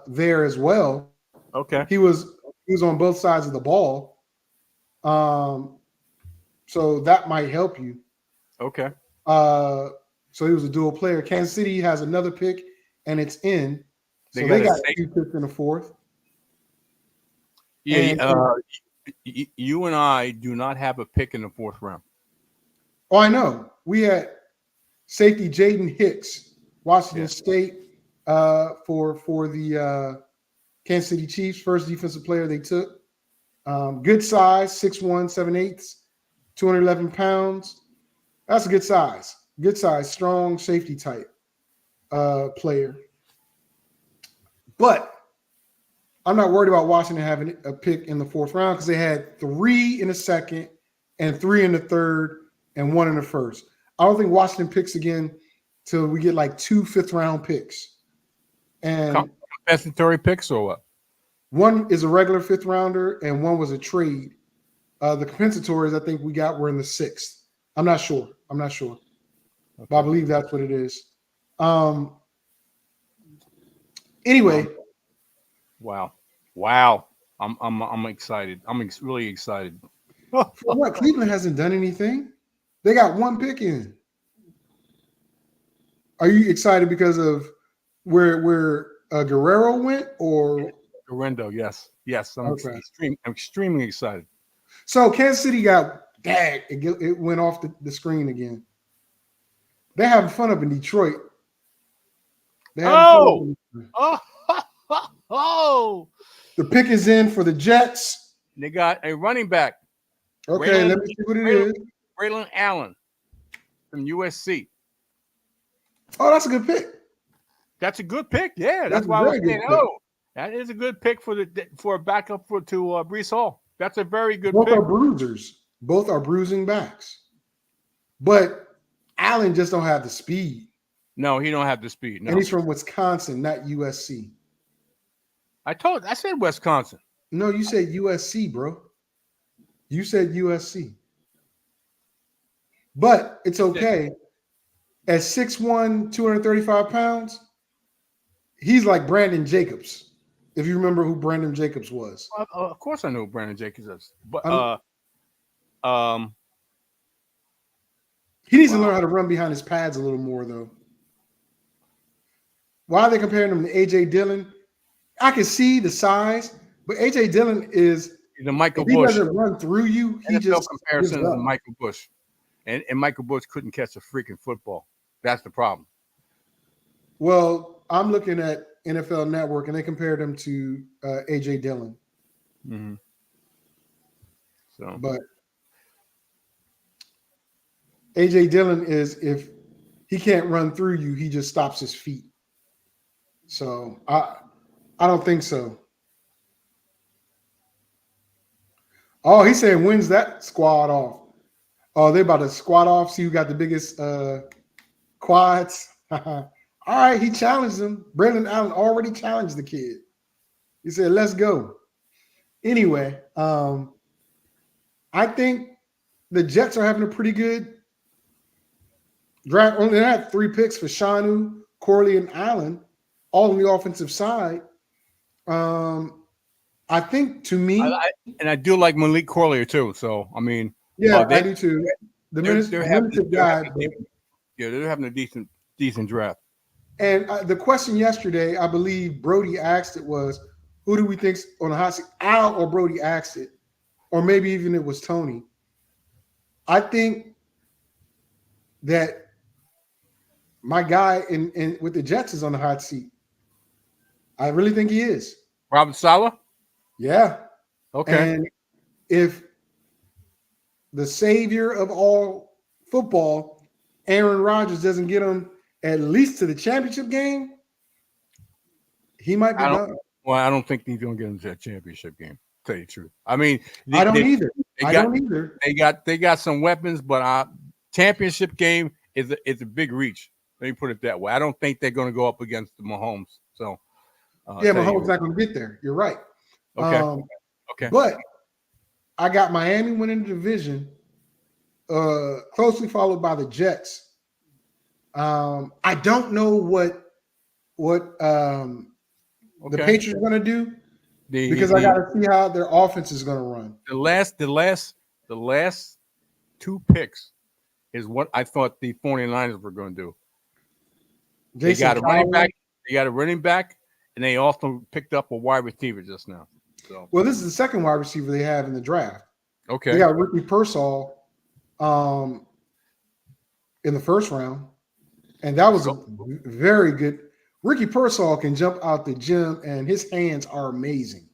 there as well. Okay. He was on both sides of the ball. So that might help you. Okay. So he was a dual player. Kansas City has another pick, and it's in. So they got 2 picks in the fourth. Yeah. You and I do not have a pick in the fourth round. Oh, I know. We had safety Jaden Hicks, Washington State, for the Kansas City Chiefs, first defensive player they took. Good size, 6'1", 7/8, 211 pounds. That's a good size. Good size, strong safety type player. But I'm not worried about Washington having a pick in the fourth round because they had 3 in the second and 3 in the third and 1 in the first. I don't think Washington picks again till we get like 2 fifth-round picks. And compensatory picks or what? One is a regular fifth rounder and one was a trade. The compensatories I think we got were in the 6th. I'm not sure. Okay. But I believe that's what it is. Anyway. Wow. I'm excited. I'm really excited. For what? Cleveland hasn't done anything. They got 1 pick in. Are you excited because of where Guerrero went or Guerrero? Yes. I'm extremely excited. So Kansas City got it went off the screen again. They're having fun up in Detroit. Oh. The pick is in for the Jets. They got a running back. Okay, let me see what it is. Braylon Allen from USC. Oh, that's a good pick. That's a good pick. Yeah, that's why I was saying, that is a good pick for a backup to Breece Hall. That's a very good pick. Both are bruisers. Both are bruising backs. But Allen just don't have the speed. No, he don't have the speed. No. And he's from Wisconsin, not USC. I said Wisconsin. No, you said USC, bro. You said USC. But it's okay. At 6'1", 235 pounds, he's like Brandon Jacobs. If you remember who Brandon Jacobs was. Of course I know who Brandon Jacobs is. But he needs to learn how to run behind his pads a little more, though. Why are they comparing him to A.J. Dillon? I can see the size, but A.J. Dillon is the Michael Bush. He doesn't run through you. He just comparison to Michael Bush. And Michael Bush couldn't catch a freaking football. That's the problem. Well, I'm looking at NFL Network, and they compared him to A.J. Dillon. Mm-hmm. So, but A.J. Dillon is, if he can't run through you, he just stops his feet. So I don't think so. Oh, he's saying wins that squad off. Oh, they're about to squat off. See who got the biggest quads. All right, he challenged him. Braylon Allen already challenged the kid. He said, let's go. Anyway, I think the Jets are having a pretty good draft. Only had 3 picks for Shanu, Corley, and Allen, all on the offensive side. I think, to me, I do like Malik Corley too. So I mean, yeah, I do too. They're having a decent draft. And the question yesterday, I believe Brody asked it was, who do we think's on the hot seat? Al or Brody asked it, or maybe even it was Tony. I think that my guy in with the Jets is on the hot seat. I really think he is. Robert Saleh? Yeah. Okay. And if the savior of all football, Aaron Rodgers, doesn't get him at least to the championship game, he might be done. Well, I don't think he's going to get him to that championship game, to tell you the truth. I mean, I don't either. They got some weapons, but championship game is a big reach. Let me put it that way. I don't think they're going to go up against the Mahomes. So, Yeah, Mahomes not going to get there. You're right. Okay. Okay. But I got Miami winning the division, closely followed by the Jets. I don't know what the Patriots are going to do because I got to see how their offense is going to run. The last 2 picks is what I thought the 49ers were going to do. They got a running back. They got a running back, and they also picked up a wide receiver just now. So, well, this is the second wide receiver they have in the draft. Okay. They got Ricky Pearsall in the first round, and that was a very good. Ricky Pearsall can jump out the gym, and his hands are amazing.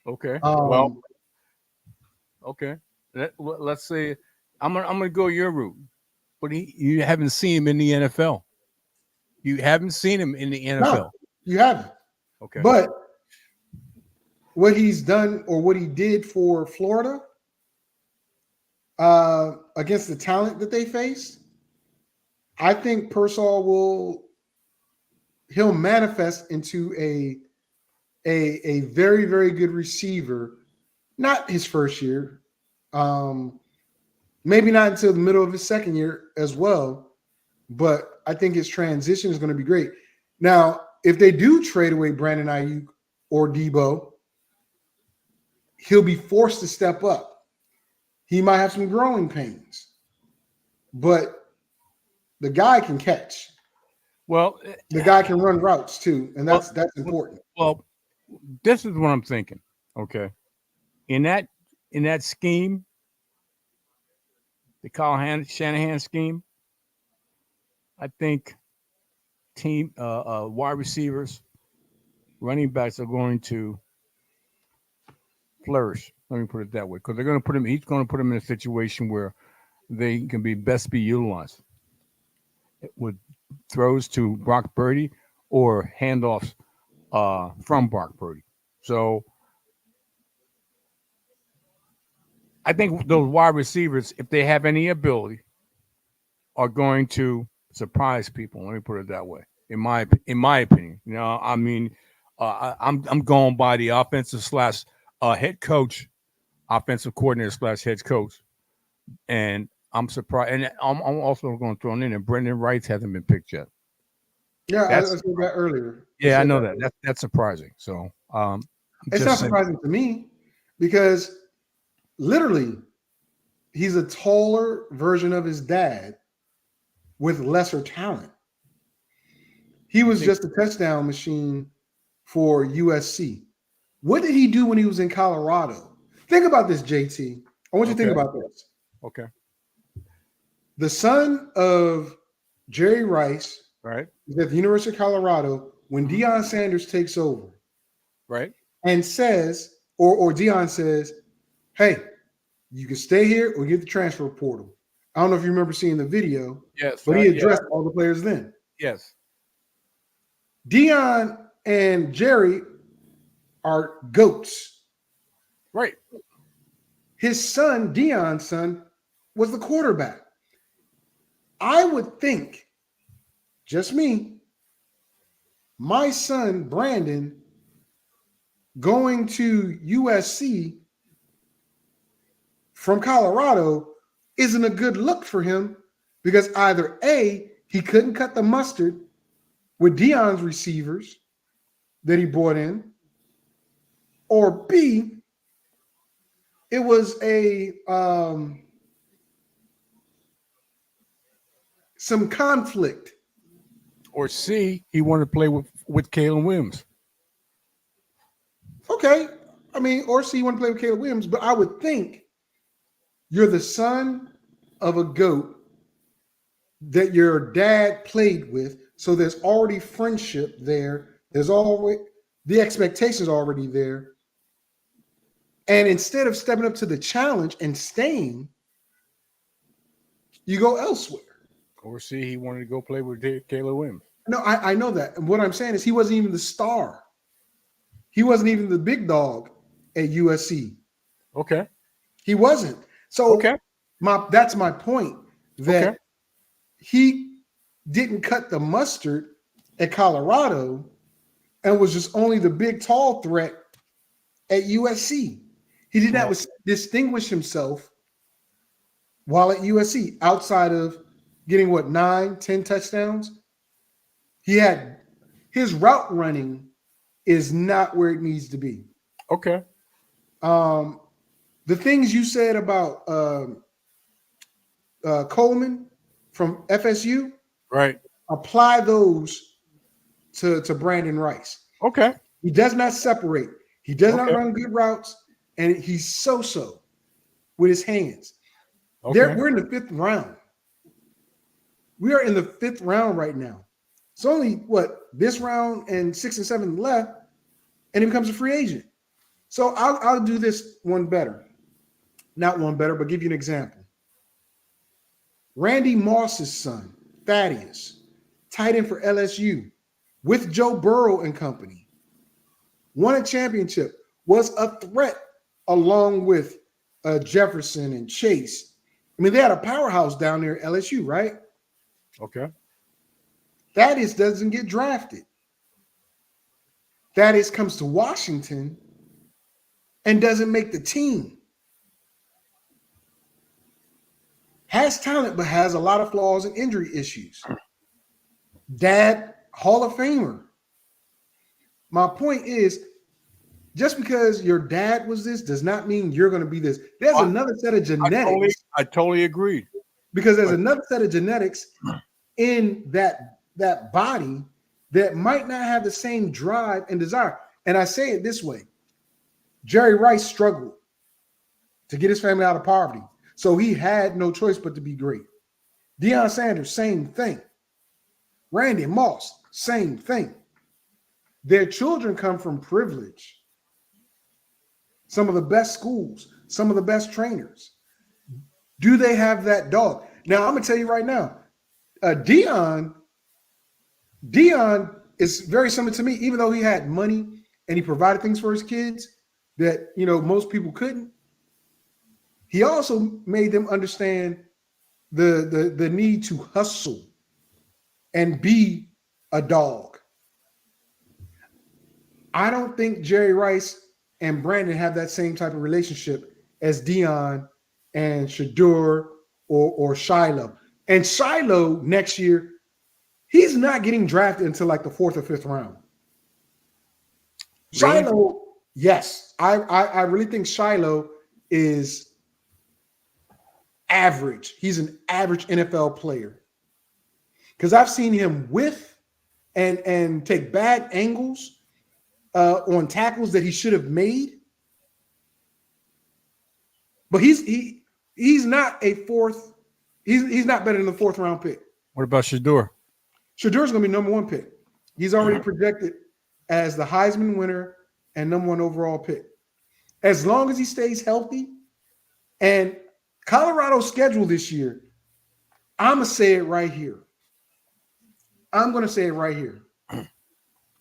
Okay. Well, okay. Let's say I'm gonna go your route, but you haven't seen him in the NFL. You haven't seen him in the NFL. No, you haven't. Okay. But what he's done or what he did for Florida against the talent that they faced, I think Pearsall he'll manifest into a very, very good receiver. Not his first year. Maybe not until the middle of his second year as well. But I think his transition is going to be great. Now, if they do trade away Brandon Ayuk or Debo, he'll be forced to step up. He might have some growing pains, but the guy can catch. Well, the guy can run routes too, and that's important. Well, this is what I'm thinking. Okay, in that scheme, the Kyle Shanahan scheme, I think team wide receivers, running backs are going to flourish. Let me put it that way, because they're going to put him. He's going to put him in a situation where they can be utilized with throws to Brock Purdy or handoffs from Brock Purdy. So I think those wide receivers, if they have any ability, are going to surprise people. Let me put it that way. In my opinion, I mean, I'm going by the offensive / head coach, offensive coordinator / head coach, and I'm surprised. And I'm also going to throw in that Brendan Wright hasn't been picked yet. Yeah, I said that earlier. Yeah, I know that. That's surprising. So it's not surprising to me because literally he's a taller version of his dad with lesser talent. He was just a touchdown machine for USC. What did he do when he was in Colorado? Think about this, JT. I want you to think about this. Okay. The son of Jerry Rice, right, is at the University of Colorado when Deion Sanders takes over. Right. And says, or Deion says, hey, you can stay here or get the transfer portal. I don't know if you remember seeing the video. Yes. But he addressed all the players then. Yes. Deion and Jerry are goats. Right. His son, Deion's son, was the quarterback. I would think, just me, my son, Brandon, going to USC from Colorado isn't a good look for him because either A, he couldn't cut the mustard with Deion's receivers that he brought in, or B, it was some conflict. Or C, he wanted to play with Caleb Williams. Okay. I mean, or C, you want to play with Caleb Williams, but I would think you're the son of a GOAT that your dad played with, so there's already friendship there. There's already the expectations already there. And instead of stepping up to the challenge and staying, you go elsewhere. Or C, he wanted to go play with Caleb Williams. No, I know that. And what I'm saying is he wasn't even the star. He wasn't even the big dog at USC. Okay. He wasn't. So okay. That's my point, that he didn't cut the mustard at Colorado and was just only the big, tall threat at USC. He did not distinguish himself while at USC outside of getting 9, 10 touchdowns. His route running is not where it needs to be. Okay. The things you said about Coleman from FSU, right? Apply those to Brandon Rice. Okay. He does not separate. He does not run good routes, and he's so with his hands. Okay. We're in the 5th round. We are in the 5th round right now. It's only this round and 6 and 7 left, and he becomes a free agent. So I'll do this one better. Not one better, but give you an example. Randy Moss's son, Thaddeus, tight end for LSU, with Joe Burrow and company, won a championship, was a threat along with Jefferson and Chase. I mean, they had a powerhouse down there at LSU, right? Okay. Thaddeus doesn't get drafted. Thaddeus comes to Washington and doesn't make the team. Has talent, but has a lot of flaws and injury issues. Dad, Hall of Famer. My point is, just because your dad was this does not mean you're going to be this. There's another set of genetics. I totally agree. Because there's another set of genetics in that body that might not have the same drive and desire. And I say it this way. Jerry Rice struggled to get his family out of poverty. So he had no choice but to be great. Deion Sanders, same thing. Randy Moss, same thing. Their children come from privilege. Some of the best schools, some of the best trainers. Do they have that dog? Now, I'm going to tell you right now, Deion is very similar to me, even though he had money and he provided things for his kids that, most people couldn't. He also made them understand the need to hustle and be a dog. I don't think Jerry Rice and Brandon have that same type of relationship as Deion and Shedeur or Shiloh. And Shiloh next year, he's not getting drafted until like the 4th or 5th round. Really? Shiloh, yes. I really think Shiloh is average. He's an average NFL player. Because I've seen him whiff and take bad angles on tackles that he should have made. But he's not a 4th. He's not better than the 4th round pick. What about Shedeur? Shedeur's going to be number 1 pick. He's already projected as the Heisman winner and number 1 overall pick. As long as he stays healthy. And Colorado's schedule this year, I'm going to say it right here.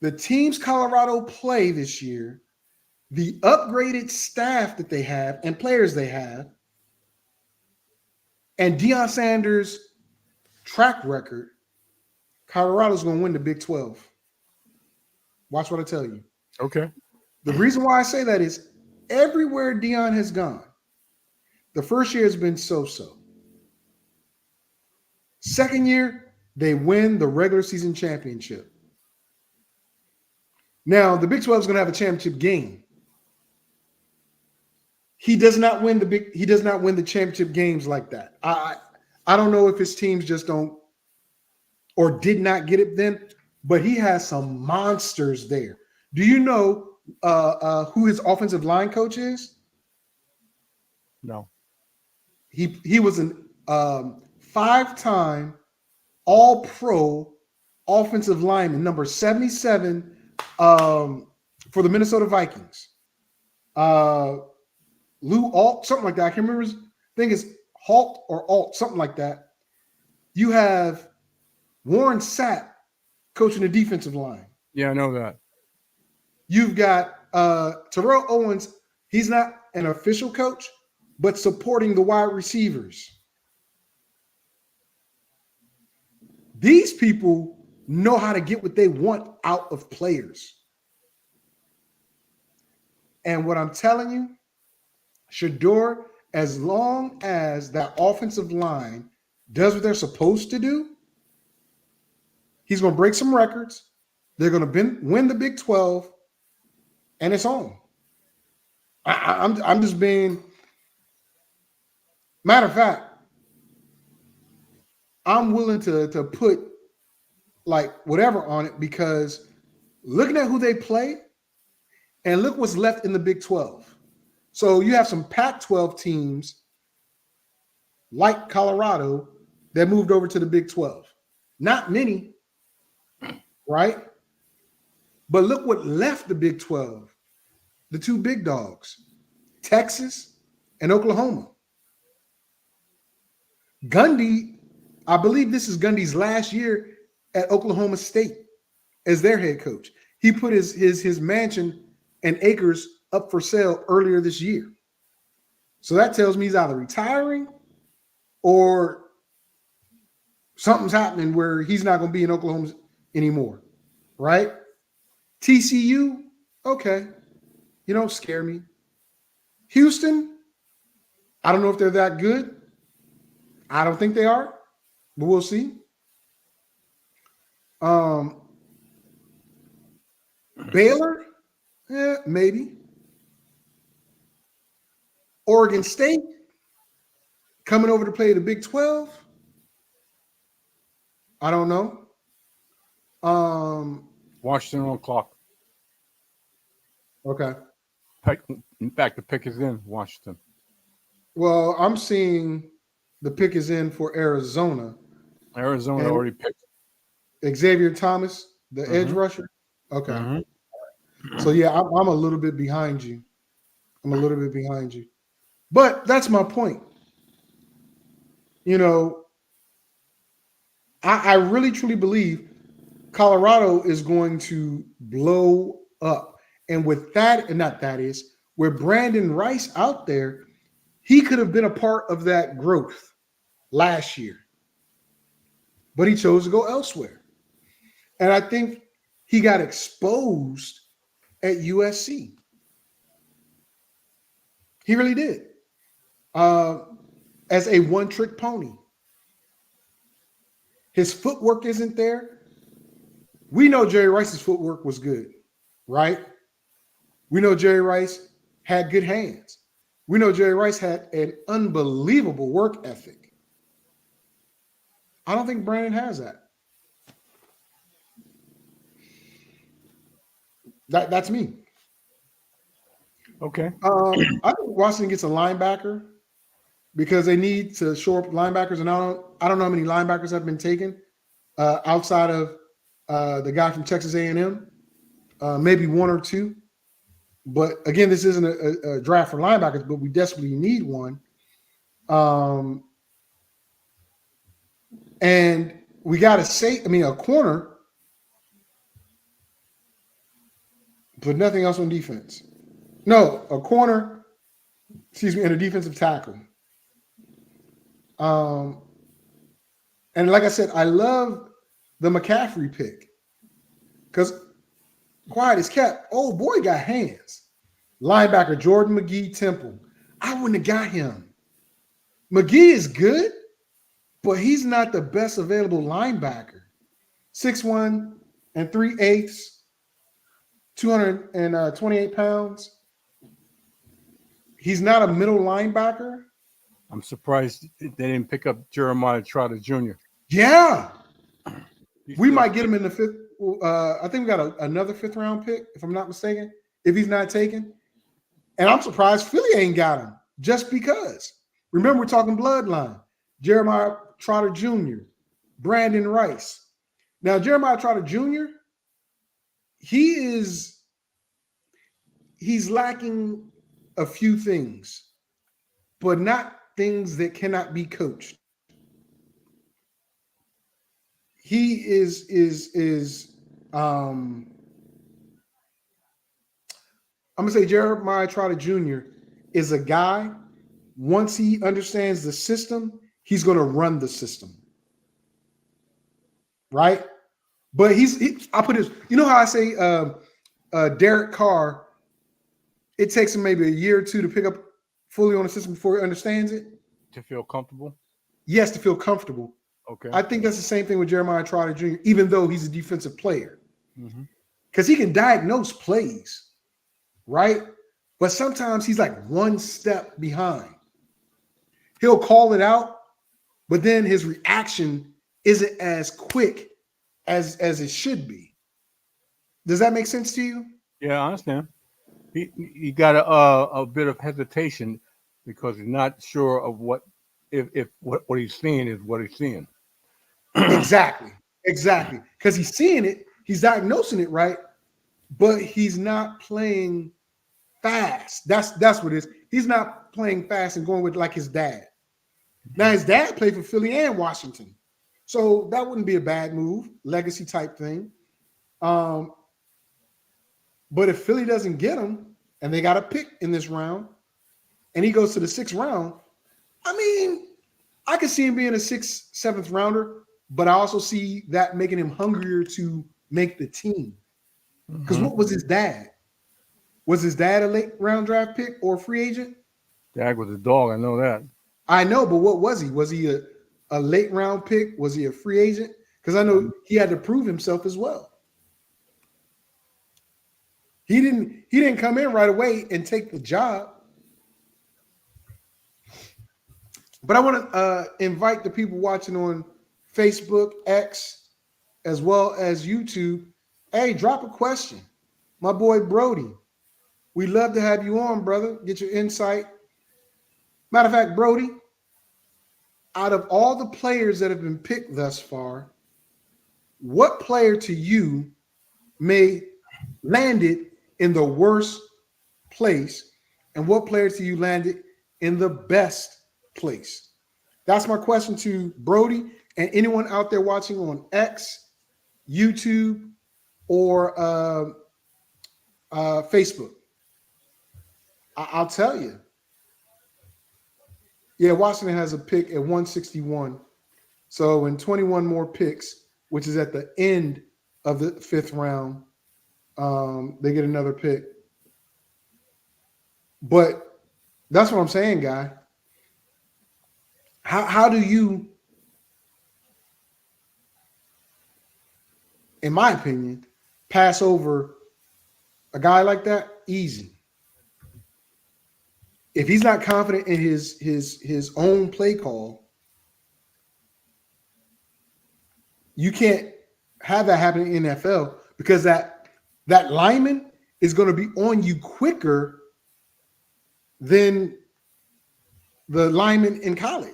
The teams Colorado play this year, the upgraded staff that they have and players they have, and Deion Sanders' track record, Colorado's going to win the Big 12. Watch what I tell you. Okay. The reason why I say that is everywhere Deion has gone, the first year has been so-so. Second year, they win the regular season championship. Now, the Big 12 is going to have a championship game. He does not win the championship games like that. I don't know if his teams just don't or did not get it then, but he has some monsters there. Do you know who his offensive line coach is? No. He was an 5-time All-Pro offensive lineman, number 77 for the Minnesota Vikings. Lou Alt, something like that. I can't remember. I think it's Halt or Alt, something like that. You have Warren Sapp coaching the defensive line. Yeah, I know that. You've got Terrell Owens. He's not an official coach, but supporting the wide receivers. These people know how to get what they want out of players. And what I'm telling you, Shador, as long as that offensive line does what they're supposed to do, he's going to break some records. They're going to win the Big 12, and it's on. I'm just being. Matter of fact, I'm willing to put like whatever on it because looking at who they play and look what's left in the Big 12. So you have some Pac-12 teams like Colorado that moved over to the Big 12. Not many, right? But look what left the Big 12. The two big dogs, Texas and Oklahoma. Gundy, I believe this is Gundy's last year at Oklahoma State as their head coach. He put his mansion and acres up for sale earlier this year. So that tells me he's either retiring or something's happening where he's not going to be in Oklahoma anymore, right? TCU, okay. You don't scare me. Houston, I don't know if they're that good. I don't think they are, but we'll see. Baylor, maybe. Oregon State coming over to play the Big 12. I don't know. Washington on clock. Okay. In fact, the pick is in Washington. Well, I'm seeing the pick is in for Arizona. Arizona And already picked. Xavier Thomas, the edge rusher. Okay. So, yeah, I'm a little bit behind you. But that's my point. You know, I really, truly believe Colorado is going to blow up. And with that, and not that is, with Brandon Rice out there, he could have been a part of that growth last year. But he chose to go elsewhere. And I think he got exposed at USC. He really did. As a one-trick pony. His footwork isn't there. We know Jerry Rice's footwork was good, right? We know Jerry Rice had good hands. We know Jerry Rice had an unbelievable work ethic. I don't think Brandon has that. That's me. Okay. I think Washington gets a linebacker because they need to shore up linebackers, and I don't know how many linebackers have been taken outside of the guy from Texas A&M, maybe one or two. But again, this isn't a draft for linebackers, but we desperately need one. And we got to say, a corner, but nothing else on defense. No, a corner, and a defensive tackle. And like I said, I love the McCaffrey pick because quiet as kept. Oh, boy, got hands. Linebacker Jordan McGee Temple. I wouldn't have got him. McGee is good, but he's not the best available linebacker. 6'1" and 3/8, 228 pounds. He's not a middle linebacker. I'm surprised they didn't pick up Jeremiah Trotter Jr. Yeah. We might get him in the fifth. I think we got another fifth-round pick, if I'm not mistaken, if he's not taken. And I'm surprised Philly ain't got him just because. Remember, we're talking bloodline. Jeremiah Trotter Jr., Brandon Rice. Now, Jeremiah Trotter Jr., he's lacking a few things, but not things that cannot be coached. He is I'm gonna say Jeremiah Trotter Jr. is a guy, once he understands the system, he's gonna run the system. Right? But I put his, you know how I say Derek Carr it takes him maybe a year or two to pick up fully on the system before he understands it. To feel comfortable. Yes, to feel comfortable. Okay. I think that's the same thing with Jeremiah Trotter Jr., even though he's a defensive player. Mm-hmm. Because he can diagnose plays, right? But sometimes he's like one step behind. He'll call it out, but then his reaction isn't as quick as it should be. Does that make sense to you? Yeah, I understand. He got a bit of hesitation because he's not sure of what he's seeing is what he's seeing. Exactly. Because he's seeing it, he's diagnosing it right, but he's not playing fast. That's what it is. He's not playing fast and going with like his dad. Now his dad played for Philly and Washington, so that wouldn't be a bad move, legacy type thing. But if Philly doesn't get him and they got a pick in this round, and he goes to the 6th round, I mean, I could see him being a 6th, 7th rounder, but I also see that making him hungrier to make the team. Because what was his dad? Was his dad a late round draft pick or a free agent? Dad was a dog. I know that. I know, but what was he? Was he a late round pick? Was he a free agent? Because I know he had to prove himself as well. He didn't come in right away and take the job. But I want to invite the people watching on Facebook, X, as well as YouTube. Hey, drop a question. My boy Brody, we'd love to have you on, brother. Get your insight. Matter of fact, Brody, out of all the players that have been picked thus far, what player to you may landed in the worst place, and what player to you landed in the best place? That's my question to Brody and anyone out there watching on X, YouTube, or Facebook. I'll tell you. Yeah, Washington has a pick at 161. So in 21 more picks, which is at the end of the 5th round, they get another pick. But that's what I'm saying, guy. How do you, in my opinion, pass over a guy like that? Easy. If he's not confident in his own play call, you can't have that happen in the NFL, because that lineman is going to be on you quicker than the lineman in college.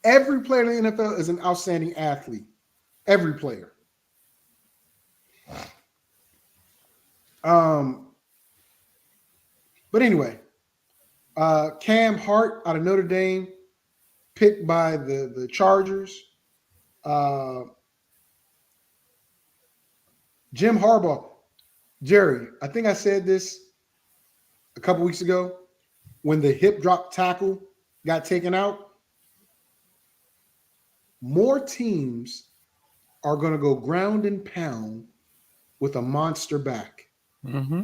Every player in the NFL is an outstanding athlete. Every player. But anyway, Cam Hart out of Notre Dame, picked by the Chargers. Jim Harbaugh. Jerry, I think I said this a couple weeks ago when the hip drop tackle got taken out. More teams are going to go ground and pound with a monster back. Mm-hmm.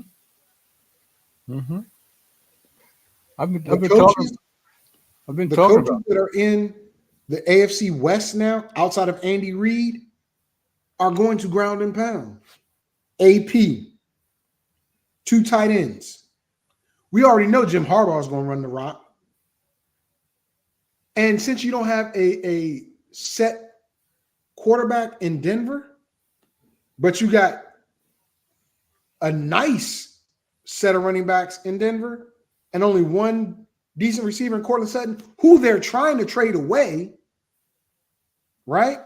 Mm-hmm. I've been talking about that are in the AFC West now, outside of Andy Reid, are going to ground and pound. AP, 2 tight ends. We already know Jim Harbaugh is going to run the rock. And since you don't have a set quarterback in Denver, but you got a nice set of running backs in Denver and only one decent receiver in Cortland Sutton, who they're trying to trade away, right?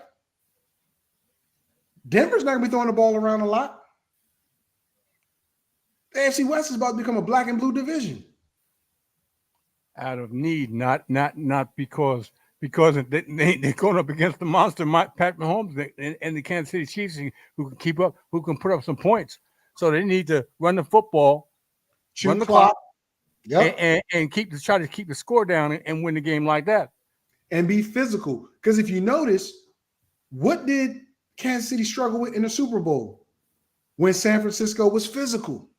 Denver's not going to be throwing the ball around a lot. The AFC West is about to become a black and blue division. Out of need, not because they're going up against the monster Pat Mahomes and the Kansas City Chiefs, who can keep up, who can put up some points. So they need to run the football, run the clock, and try to keep the score down and win the game like that. And be physical. Because if you notice, what did Kansas City struggle with in the Super Bowl? When San Francisco was physical.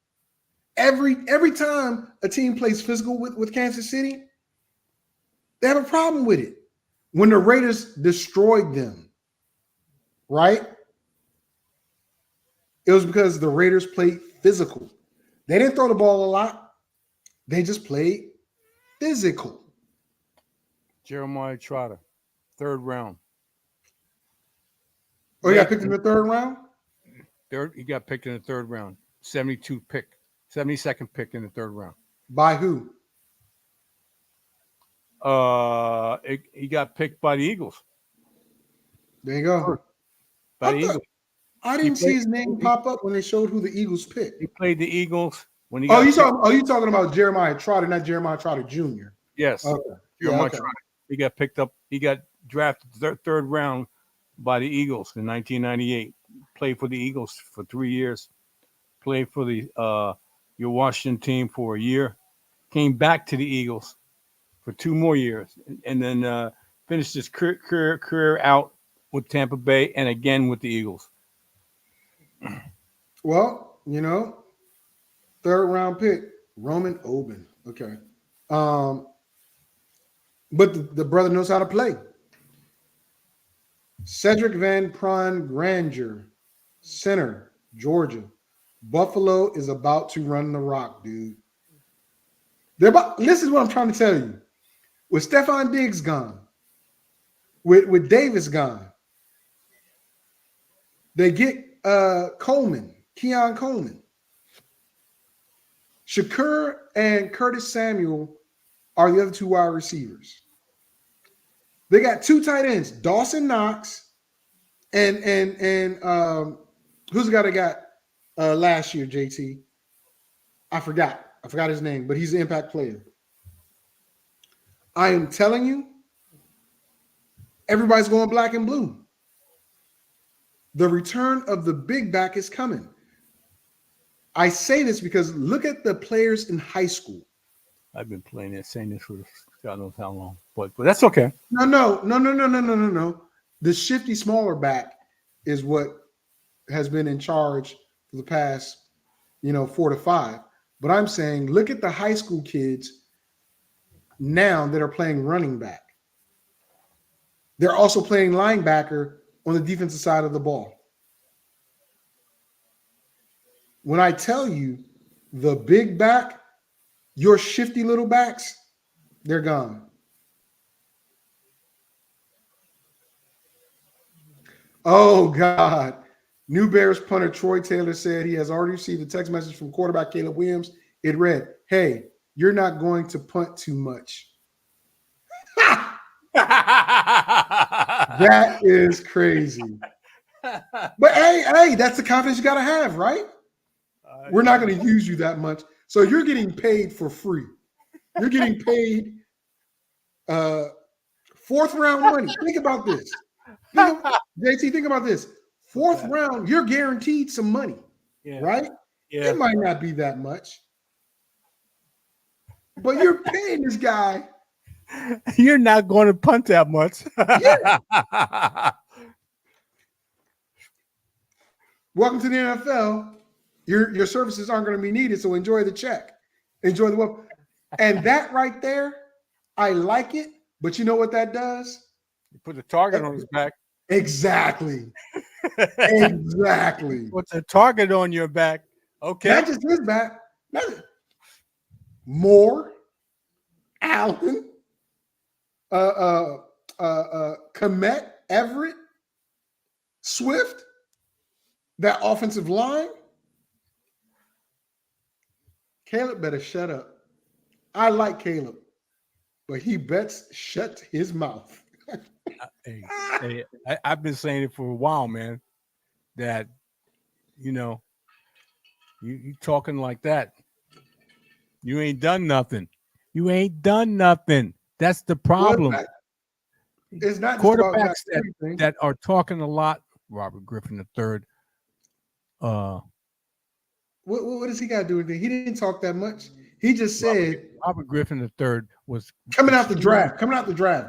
Every time a team plays physical with Kansas City, they have a problem with it. When the Raiders destroyed them, right? It was because the Raiders played physical. They didn't throw the ball a lot. They just played physical. Jeremiah Trotter, 3rd round. Oh, he got picked in the 3rd round? He got picked in the 3rd round. 72nd pick in the 3rd round. By who? He got picked by the Eagles. There you go. By the Eagles. I didn't see his name pop up when they showed who the Eagles picked. He played the Eagles when he. You talking about Jeremiah Trotter, not Jeremiah Trotter Jr. Yes. Okay. Jeremiah Trotter. He got picked up. He got drafted 3rd round by the Eagles in 1998. Played for the Eagles for 3 years. Played for the your Washington team for a year. Came back to the Eagles for 2 more years, and then finished his career out with Tampa Bay and again with the Eagles. Well, 3rd round pick, Roman Oben. Okay. But the brother knows how to play. Cedric Van Pran Granger, center, Georgia. Buffalo is about to run the rock, dude. This is what I'm trying to tell you. With Stephon Diggs gone, with Davis gone, they get Keon Coleman. Shakur and Curtis Samuel are the other 2 wide receivers. They got 2 tight ends, Dawson Knox and who's the guy they got last year, JT? I forgot his name, but he's an impact player. I am telling you, everybody's going black and blue. The return of the big back is coming. I say this because look at the players in high school. I've been saying this for God knows how long, but that's okay. No. The shifty smaller back is what has been in charge for the past, 4 to 5. But I'm saying, look at the high school kids now that are playing running back. They're also playing linebacker on the defensive side of the ball. When I tell you the big back, your shifty little backs, they're gone. Oh, God. New Bears punter Troy Taylor said he has already received a text message from quarterback Caleb Williams. It read, "Hey, you're not going to punt too much." That is crazy. But hey, that's the confidence you got to have, right? We're not going to use you that much. So you're getting paid for free. You're getting paid 4th round money. Think about this. JT, think about this. 4th round, you're guaranteed some money, right? Yeah. It might not be that much. But you're paying this guy. You're not going to punt that much. Yeah. Welcome to the NFL. Your services aren't going to be needed, so enjoy the check. Enjoy the welcome. And that right there, I like it. But you know what that does? You put the target on his back. Exactly. Exactly. Put the target on your back. Okay. Not just his back. Moore, Allen, Komet, Everett, Swift, that offensive line. Caleb better shut up. I like Caleb, but he bets shut his mouth. Hey, I've been saying it for a while, man, that, you talking like that. You ain't done nothing. You ain't done nothing. That's the problem. It's not quarterbacks that are talking a lot. Robert Griffin III. What does he got to do with it? He didn't talk that much. He just said Robert Griffin III was coming out the draft,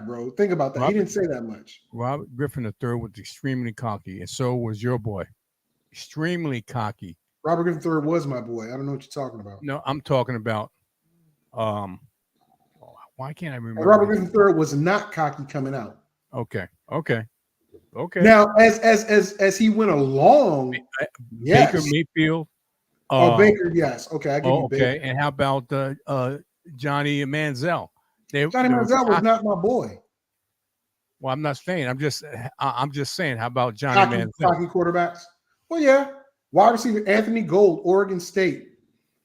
bro. Think about that. He didn't say that much. Robert Griffin III was extremely cocky, and so was your boy. Extremely cocky. Robert Griffin III was my boy. I don't know what you're talking about. No, I'm talking about. Why can't I remember? Robert Griffin III was not cocky coming out. Okay. Now, as he went along, yes. Baker Mayfield. Baker, yes. Okay, I give you Baker. Okay, and how about Johnny Manziel? Johnny Manziel was not my boy. Well, I'm not saying. I'm just saying. How about Johnny Manziel? Cocky quarterbacks. Well, yeah. Wide receiver Anthony Gold, Oregon State.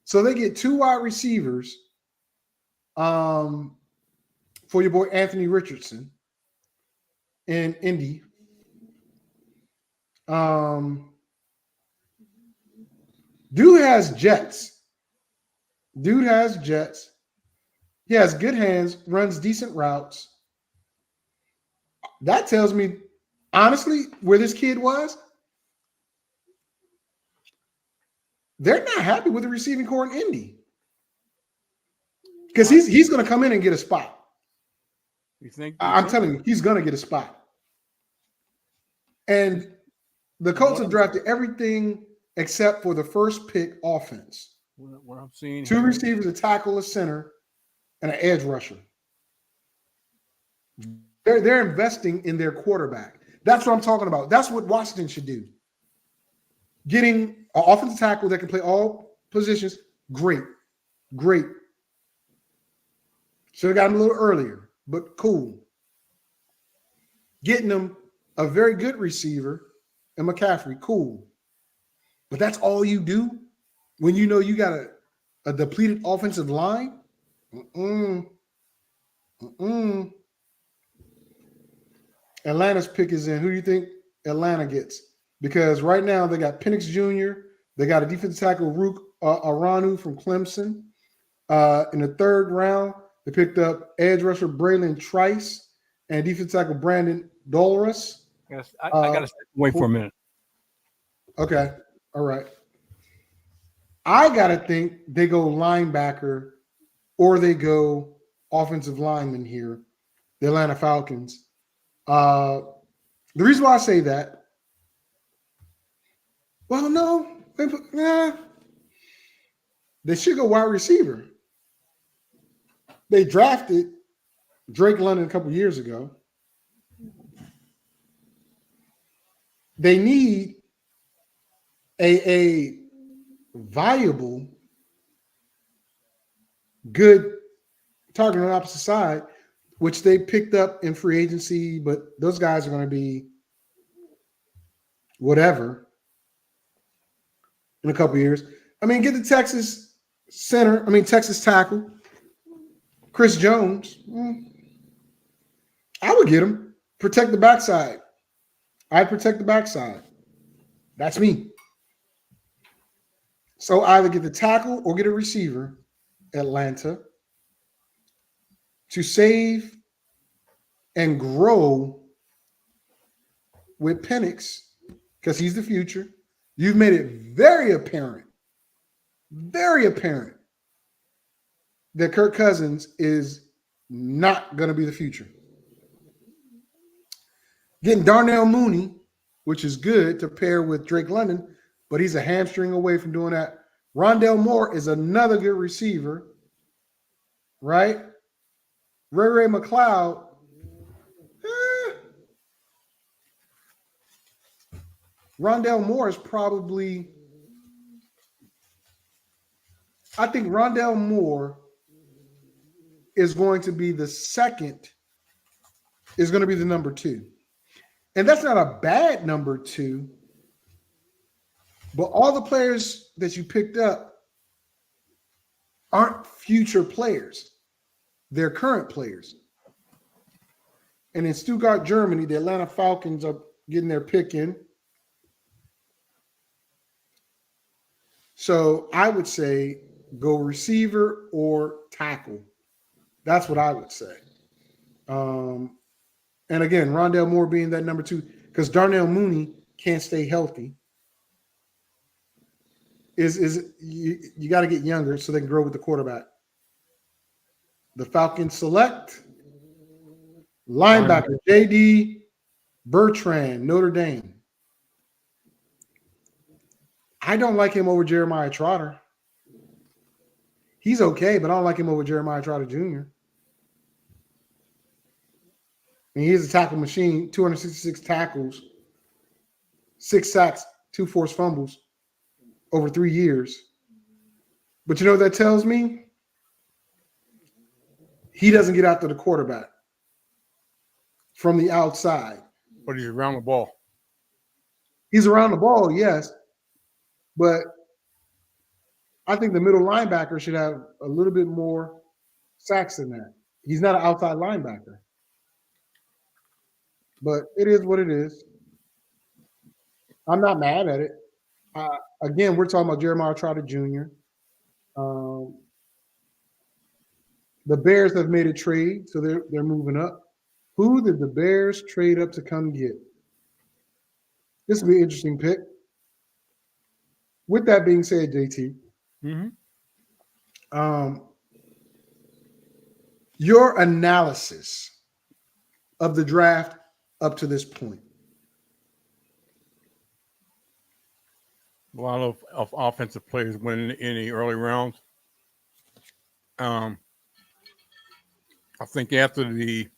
So they get 2 wide receivers. For your boy Anthony Richardson in Indy. Dude has jets. He has good hands, runs decent routes. That tells me, honestly, where this kid was, they're not happy with the receiving core in Indy. Because he's going to come in and get a spot. You think? I'm telling you, he's going to get a spot. And the Colts have drafted everything except for the first pick offense. What I'm seeing 2 receivers, a tackle, a center, and an edge rusher. They're investing in their quarterback. That's what I'm talking about. That's what Washington should do. Getting an offensive tackle that can play all positions, great. Should have got him a little earlier, but cool. Getting them a very good receiver and McCaffrey, cool. But that's all you do when you know you got a depleted offensive line? Atlanta's pick is in. Who do you think Atlanta gets? Because right now they got Penix Jr., they got a defensive tackle, Rook Aranu from Clemson. In the 3rd round, they picked up edge rusher Braylon Trice and defensive tackle Brandon Dolores. Yes, I got to wait for a minute. Okay. All right. I got to think they go linebacker or they go offensive lineman here, the Atlanta Falcons. The reason why I say that, well, no, they should go wide receiver. They drafted Drake London a couple years ago. They need a viable, good target on the opposite side, which they picked up in free agency, but those guys are going to be whatever in a couple years. I mean, get the Texas tackle, Chris Jones. I would get him. Protect the backside. I'd protect the backside. That's me. So either get the tackle or get a receiver, Atlanta, to save and grow with Penix, because he's the future. You've made it very apparent that Kirk Cousins is not going to be the future. Getting Darnell Mooney, which is good to pair with Drake London, but he's a hamstring away from doing that. Rondell Moore is another good receiver, right? Ray McLeod. Rondell Moore is probably, I think Rondell Moore is going to be the number 2. And that's not a bad number 2, but all the players that you picked up aren't future players. They're current players. And in Stuttgart, Germany, the Atlanta Falcons are getting their pick in. So I would say go receiver or tackle. That's what I would say. And again, Rondell Moore being that number 2, because Darnell Mooney can't stay healthy. You got to get younger so they can grow with the quarterback. The Falcons select linebacker J.D. Bertrand, Notre Dame. I don't like him over Jeremiah Trotter. He's okay, but I don't like him over Jeremiah Trotter Jr. And he's a tackle machine, 266 tackles, 6 sacks, 2 forced fumbles over 3 years. But you know what that tells me? He doesn't get after the quarterback from the outside. But he's around the ball. He's around the ball, yes. But I think the middle linebacker should have a little bit more sacks than that. He's not an outside linebacker. But it is what it is. I'm not mad at it. Again, we're talking about Jeremiah Trotter Jr. The Bears have made a trade, so they're moving up. Who did the Bears trade up to come get? This will be an interesting pick. With that being said, JT, your analysis of the draft up to this point. A lot of offensive players went in the early rounds. I think after the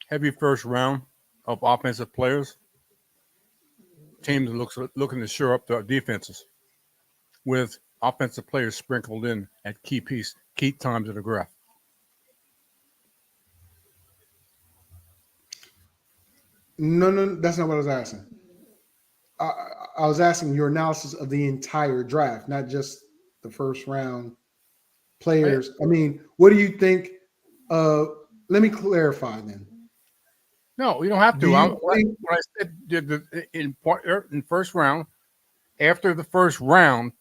heavy first round of offensive players, teams looking to shore up their defenses with offensive players sprinkled in at key times of the draft. No, that's not what I was asking. I was asking your analysis of the entire draft, not just the first round players. I mean, what do you think? Let me clarify then. No, you don't have to. When I said in first round, after the first round,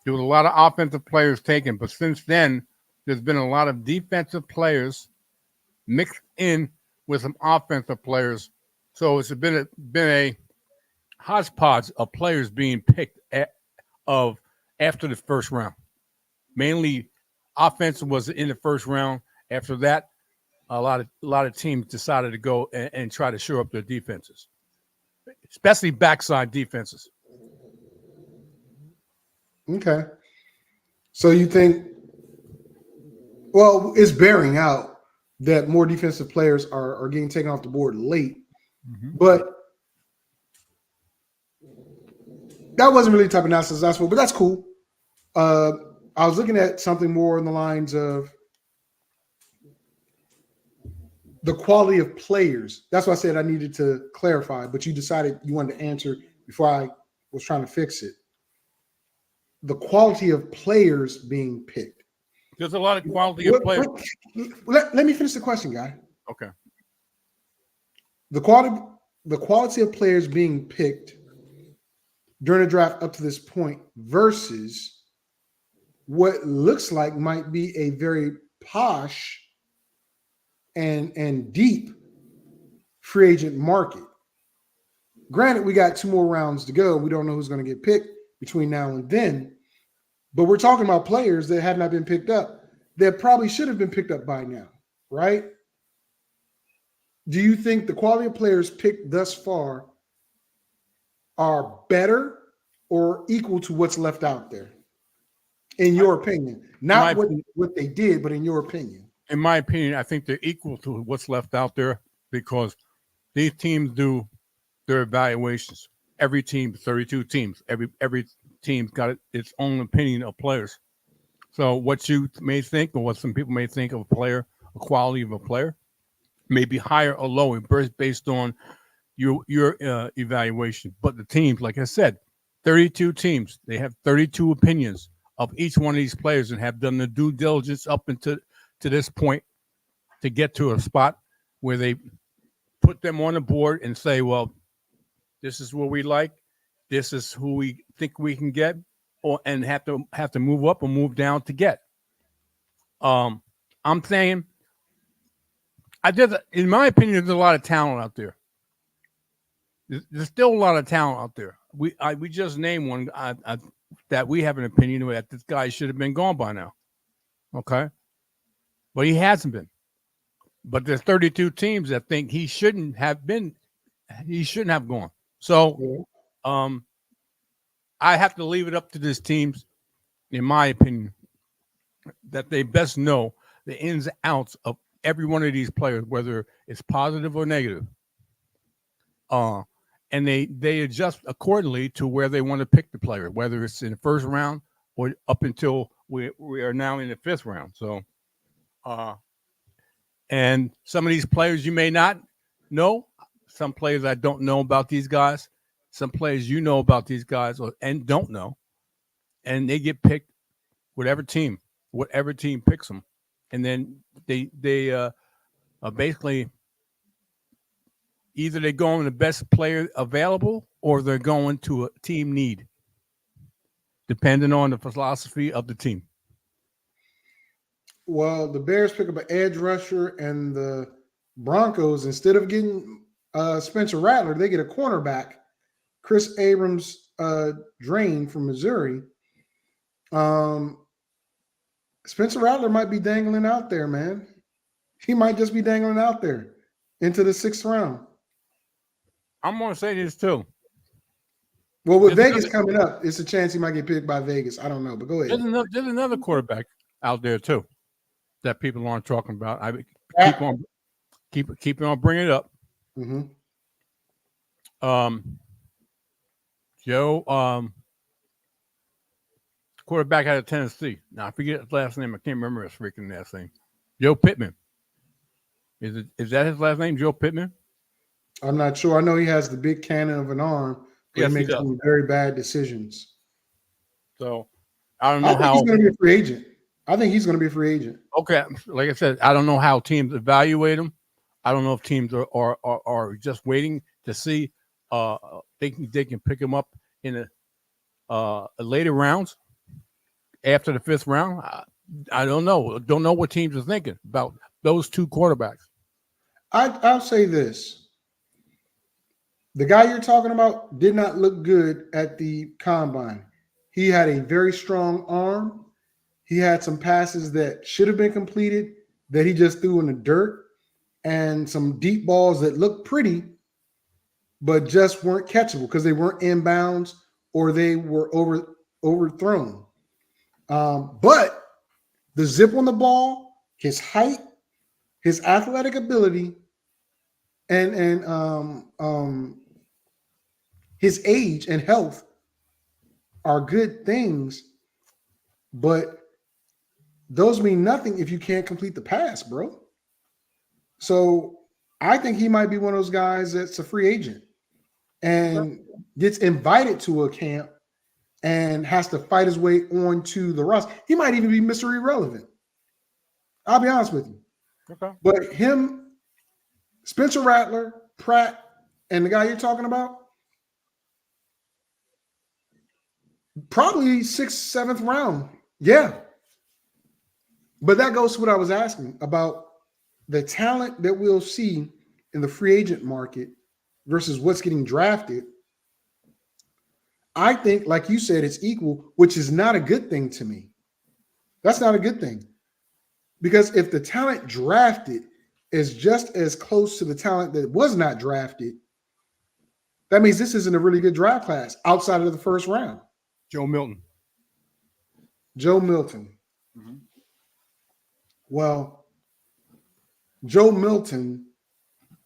there was a lot of offensive players taken. But since then, there's been a lot of defensive players mixed in with some offensive players. So it's been a hodgepodge of players being picked after the first round. Mainly, offense was in the first round. After that, a lot of teams decided to go and try to shore up their defenses, especially backside defenses. Okay. So you think, well, it's bearing out that more defensive players are getting taken off the board late, but that wasn't really the type of analysis that's for, but that's cool. I was looking at something more in the lines of the quality of players. That's why I said I needed to clarify, but you decided you wanted to answer before I was trying to fix it. The quality of players being picked. There's a lot of quality of players. Let me finish the question, guy. Okay. The quality of players being picked during the draft up to this point versus what looks like might be a very posh and deep free agent market. Granted, we got 2 more rounds to go. We don't know who's going to get picked between now and then, but we're talking about players that have not been picked up that probably should have been picked up by now, right? Do you think the quality of players picked thus far are better or equal to what's left out there? In your opinion, not what they did, but in your opinion. In my opinion, I think they're equal to what's left out there because these teams do their evaluations. Every team, 32 teams, every team's got its own opinion of players. So what you may think or what some people may think of a player, a quality of a player, may be higher or lower based on your evaluation. But the teams, like I said, 32 teams, they have 32 opinions of each one of these players and have done the due diligence up into this point to get to a spot where they put them on the board and say, well, this is what we like. This is who we think we can get and have to move up or move down to get. I'm saying in my opinion, there's a lot of talent out there. There's still a lot of talent out there. We just named one that we have an opinion that this guy should have been gone by now. Okay. But he hasn't been. But there's 32 teams that think he shouldn't have gone. So I have to leave it up to these teams, in my opinion, that they best know the ins and outs of every one of these players, whether it's positive or negative. And they adjust accordingly to where they want to pick the player, whether it's in the first round or up until we are now in the fifth round. So, and some of these players you may not know. Some players I don't know about these guys. Some players you know about these guys and don't know, and they get picked whatever team picks them, and then they basically either they're going the best player available or they're going to a team need, depending on the philosophy of the team. Well, the Bears pick up an edge rusher, and the Broncos, instead of getting Spencer Rattler, they get a cornerback, Chris Abrams, Drain from Missouri. Spencer Rattler might be dangling out there, man. He might just be dangling out there into the sixth round. I'm going to say this too. Well, with Vegas coming up, it's a chance he might get picked by Vegas. I don't know, but go ahead. There's another quarterback out there too that people aren't talking about. I keep on bringing it up. Mm-hmm. Joe, quarterback out of Tennessee. Now I forget his last name. I can't remember his freaking last name. Joe Pittman. Is that his last name, Joe Pittman? I'm not sure. I know he has the big cannon of an arm, but Yes, he makes some very bad decisions. So I don't know how he's going to be a free agent. I think he's going to be a free agent. Okay, like I said, I don't know how teams evaluate him. I don't know if teams are just waiting to see they can pick him up in a later rounds after the fifth round. I don't know. Don't know what teams are thinking about those two quarterbacks. I'll say this. The guy you're talking about did not look good at the combine. He had a very strong arm. He had some passes that should have been completed that he just threw in the dirt, and some deep balls that looked pretty, but just weren't catchable because they weren't inbounds or they were overthrown. But the zip on the ball, his height, his athletic ability, and his age and health are good things, but those mean nothing if you can't complete the pass, bro. So I think he might be one of those guys that's a free agent and gets invited to a camp and has to fight his way onto the roster. He might even be Mr. Irrelevant. I'll be honest with you. Okay. But him, Spencer Rattler, Pratt, and the guy you're talking about, probably 6th, 7th round. Yeah. But that goes to what I was asking about the talent that we'll see in the free agent market versus what's getting drafted. I think, like you said, it's equal, which is not a good thing to me. That's not a good thing. Because if the talent drafted is just as close to the talent that was not drafted, that means this isn't a really good draft class outside of the first round. Joe Milton. Mm-hmm. Well, Joe Milton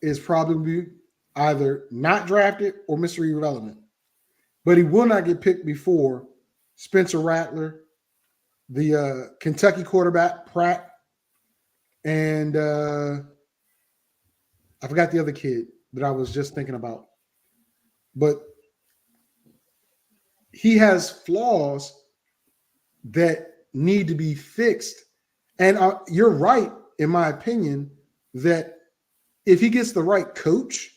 is probably either not drafted or Mr. Irrelevant, but he will not get picked before Spencer Rattler, the Kentucky quarterback, Pratt, and I forgot the other kid that I was just thinking about. But he has flaws that need to be fixed. And you're right, in my opinion, that if he gets the right coach,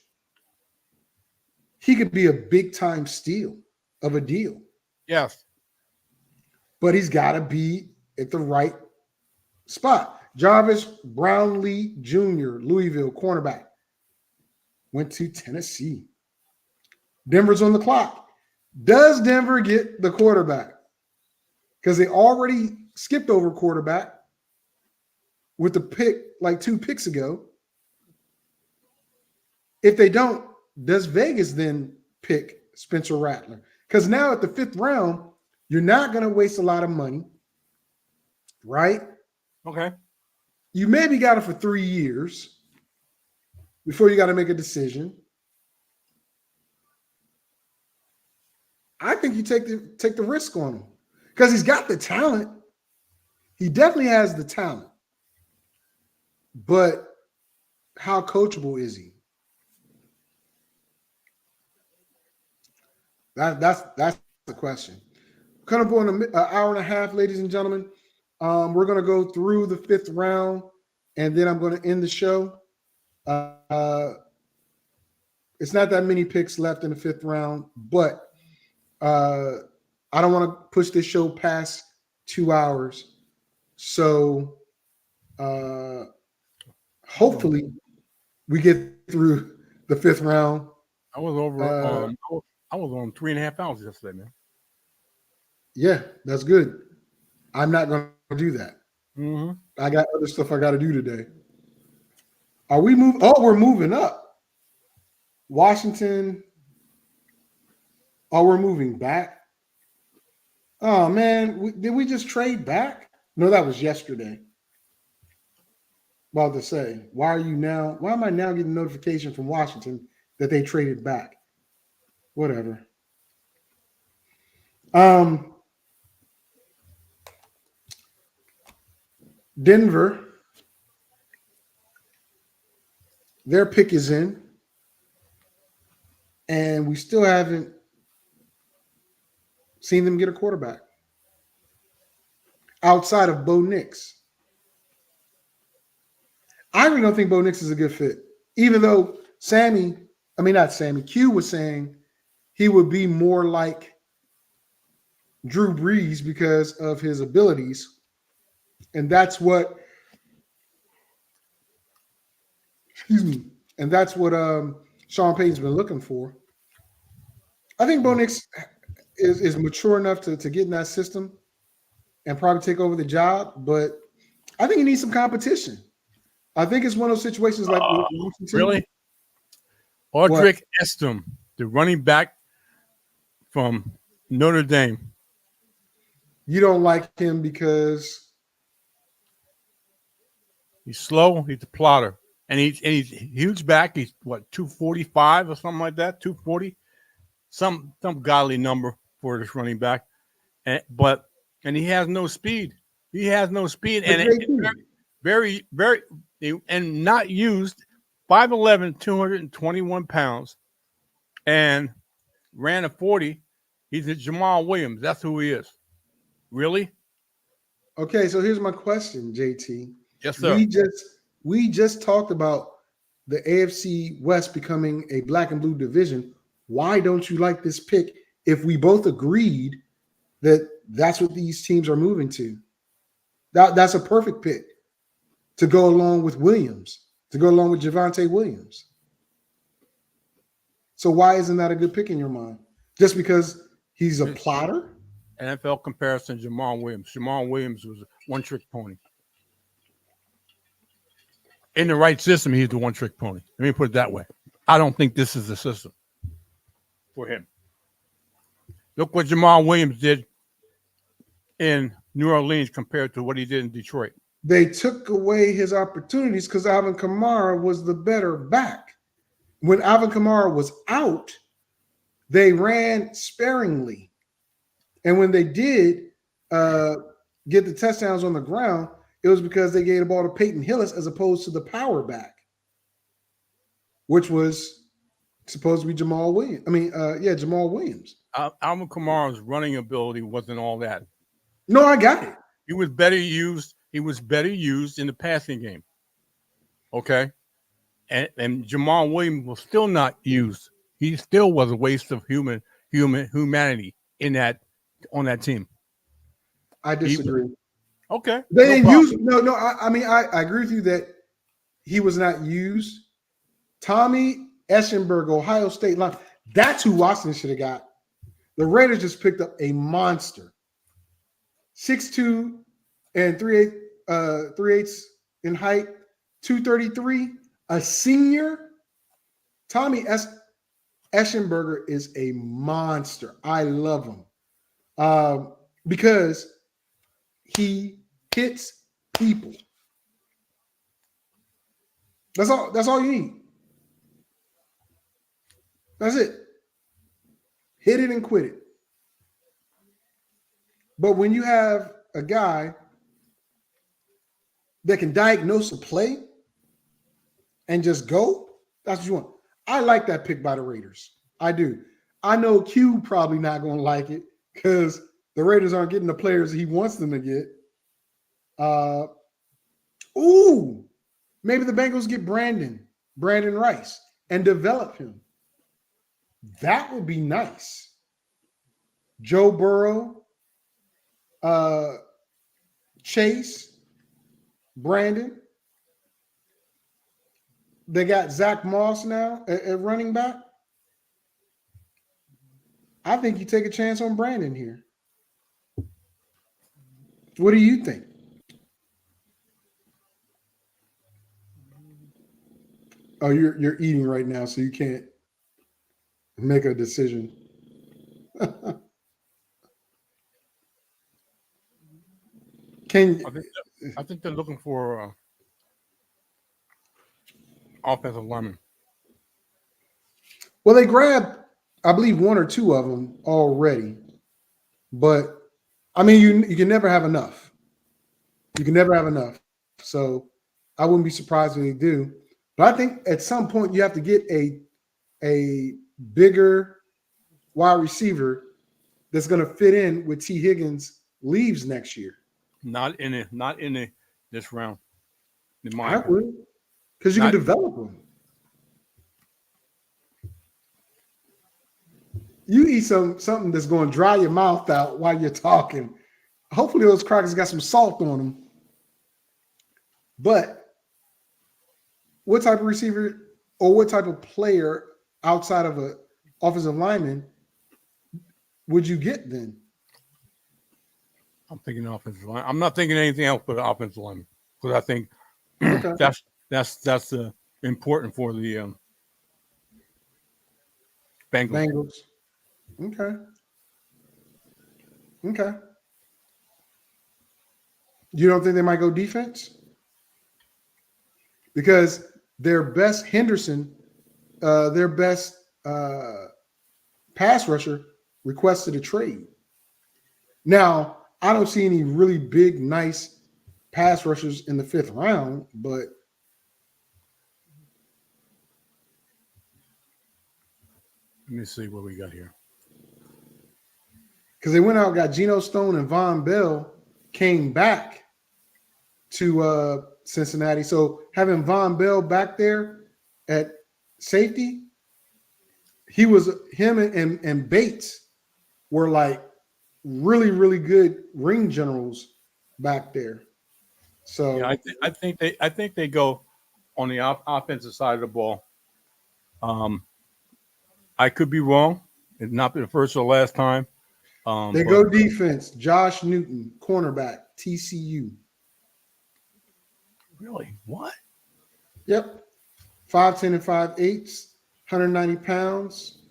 he could be a big-time steal of a deal. Yes. But he's got to be at the right spot. Jarvis Brownlee Jr., Louisville cornerback, went to Tennessee. Denver's on the clock. Does Denver get the quarterback? Because they already skipped over quarterback with the pick like 2 picks ago. If they don't, does Vegas then pick Spencer Rattler? Because now at the 5th round, you're not going to waste a lot of money, right? Okay. You maybe got it for 3 years before you got to make a decision. I think you take the risk on him because he's got the talent. He definitely has the talent. But how coachable is he? That's the question. Coming up on an hour and a half, ladies and gentlemen. We're going to go through the 5th round, and then I'm going to end the show. It's not that many picks left in the 5th round, but I don't want to push this show past 2 hours. So hopefully we get through the 5th round. I was over. I was on 3.5 hours yesterday, man. Yeah, that's good. I'm not going to do that. Mm-hmm. I got other stuff I got to do today. Are we moving? Oh, we're moving up. Washington. Oh, we're moving back. Oh, man. Did we just trade back? No, that was yesterday. About to say, why am I now getting notification from Washington that they traded back? Whatever. Denver, their pick is in, and we still haven't seen them get a quarterback outside of Bo Nix. I really don't think Bo Nix is a good fit, even though Q was saying he would be more like Drew Brees because of his abilities. And that's what Sean Payton's been looking for. I think Bo Nix is mature enough to get in that system and probably take over the job, but I think he needs some competition. I think it's one of those situations like Washington. Really? Audric Estem, the running back from Notre Dame. You don't like him because he's slow. He's a plotter, and he's huge back. He's 245 or something like that. 240, some godly number for this running back, and he has no speed. He has no speed, and very and not used. 5'11", 221 pounds, and ran a 40. He's a Jamal Williams. That's who he is. Really? Okay, so here's my question, JT. Yes, sir. We just talked about the AFC West becoming a black and blue division. Why don't you like this pick if we both agreed that that's what these teams are moving to? That's a perfect pick to go along with Williams, to go along with Javonte Williams. So why isn't that a good pick in your mind? Just because he's a plotter? NFL comparison, Jamal Williams. Jamal Williams was a one-trick pony. In the right system, he's the one-trick pony. Let me put it that way. I don't think this is the system for him. Look what Jamal Williams did in New Orleans compared to what he did in Detroit. They took away his opportunities because Alvin Kamara was the better back. When Alvin Kamara was out, they ran sparingly. And when they did get the touchdowns on the ground, it was because they gave the ball to Peyton Hillis as opposed to the power back, which was supposed to be Jamal Williams. Jamal Williams. Alvin Kamara's running ability wasn't all that. No, I got it. He was better used. He was better used in the passing game. Okay, and Jamal Williams was still not used. He still was a waste of humanity on that team. I disagree. Okay. They didn't use I agree with you that he was not used. Tommy Eschenberg, Ohio State line. That's who Washington should have got. The Raiders just picked up a monster. 6'2" and 3/8 in height, 233, a senior. Tommy Eschenberger is a monster. I love him because he hits people. That's all. That's all you need. That's it. Hit it and quit it. But when you have a guy that can diagnose a play and just go, that's what you want. I like that pick by the Raiders. I do. I know Q probably not going to like it because the Raiders aren't getting the players he wants them to get. Maybe the Bengals get Brandon Rice, and develop him. That would be nice. Joe Burrow, Chase, Brandon. They got Zach Moss now at running back. I think you take a chance on Brandon here. What do you think? Oh, you're eating right now, so you can't make a decision. I think they're looking for offensive lineman. Well, they grabbed, I believe, one or two of them already, but I mean, you can never have enough. You can never have enough. So I wouldn't be surprised if they do. But I think at some point you have to get a bigger wide receiver that's going to fit in with T. Higgins leaves next year. Not in this round. I would, because you can develop them. You eat something that's going to dry your mouth out while you're talking. Hopefully those crackers got some salt on them. But what type of receiver or what type of player outside of an offensive lineman would you get then? I'm thinking offensive line. I'm not thinking anything else but offensive lineman because I think that's important for the Bengals. Okay. You don't think they might go defense? Because their best Henderson, their best pass rusher requested a trade. Now, I don't see any really big, nice pass rushers in the 5th round, but let me see what we got here. Because they went out and got Geno Stone and Von Bell came back to Cincinnati. So having Von Bell back there at safety, him and Bates were like really, really good ring generals back there. So yeah, I think they go on the offensive side of the ball. I could be wrong. It's not the first or last time. They go defense. Josh Newton, cornerback, TCU. Really? What? Yep. 5'10" and 5'8", 190 pounds.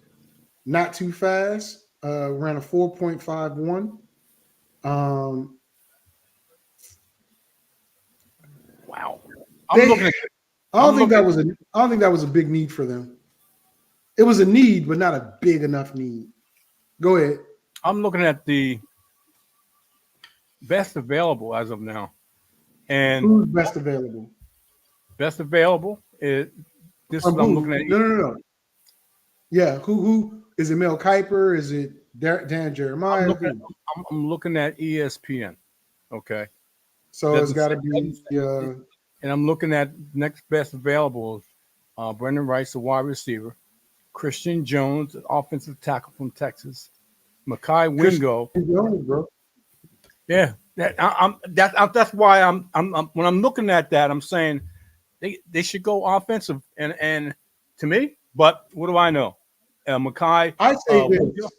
Not too fast. Ran a 4.51. Wow. I don't think that was a big need for them. It was a need, but not a big enough need. Go ahead. I'm looking at the best available as of now. And who's best available? Best available is this. I'm looking at. No. Yeah, who is it? Mel Kiper? Is it Dan Jeremiah? I'm looking at ESPN. Okay, so it's got to be. And I'm looking at next best available. Brendan Rice, the wide receiver. Christian Jones, offensive tackle from Texas. Mekhi Wingo. Jones, bro. Yeah, that's why I'm when I'm looking at that, I'm saying they should go offensive and to me. But what do I know? Mekhi. I say this.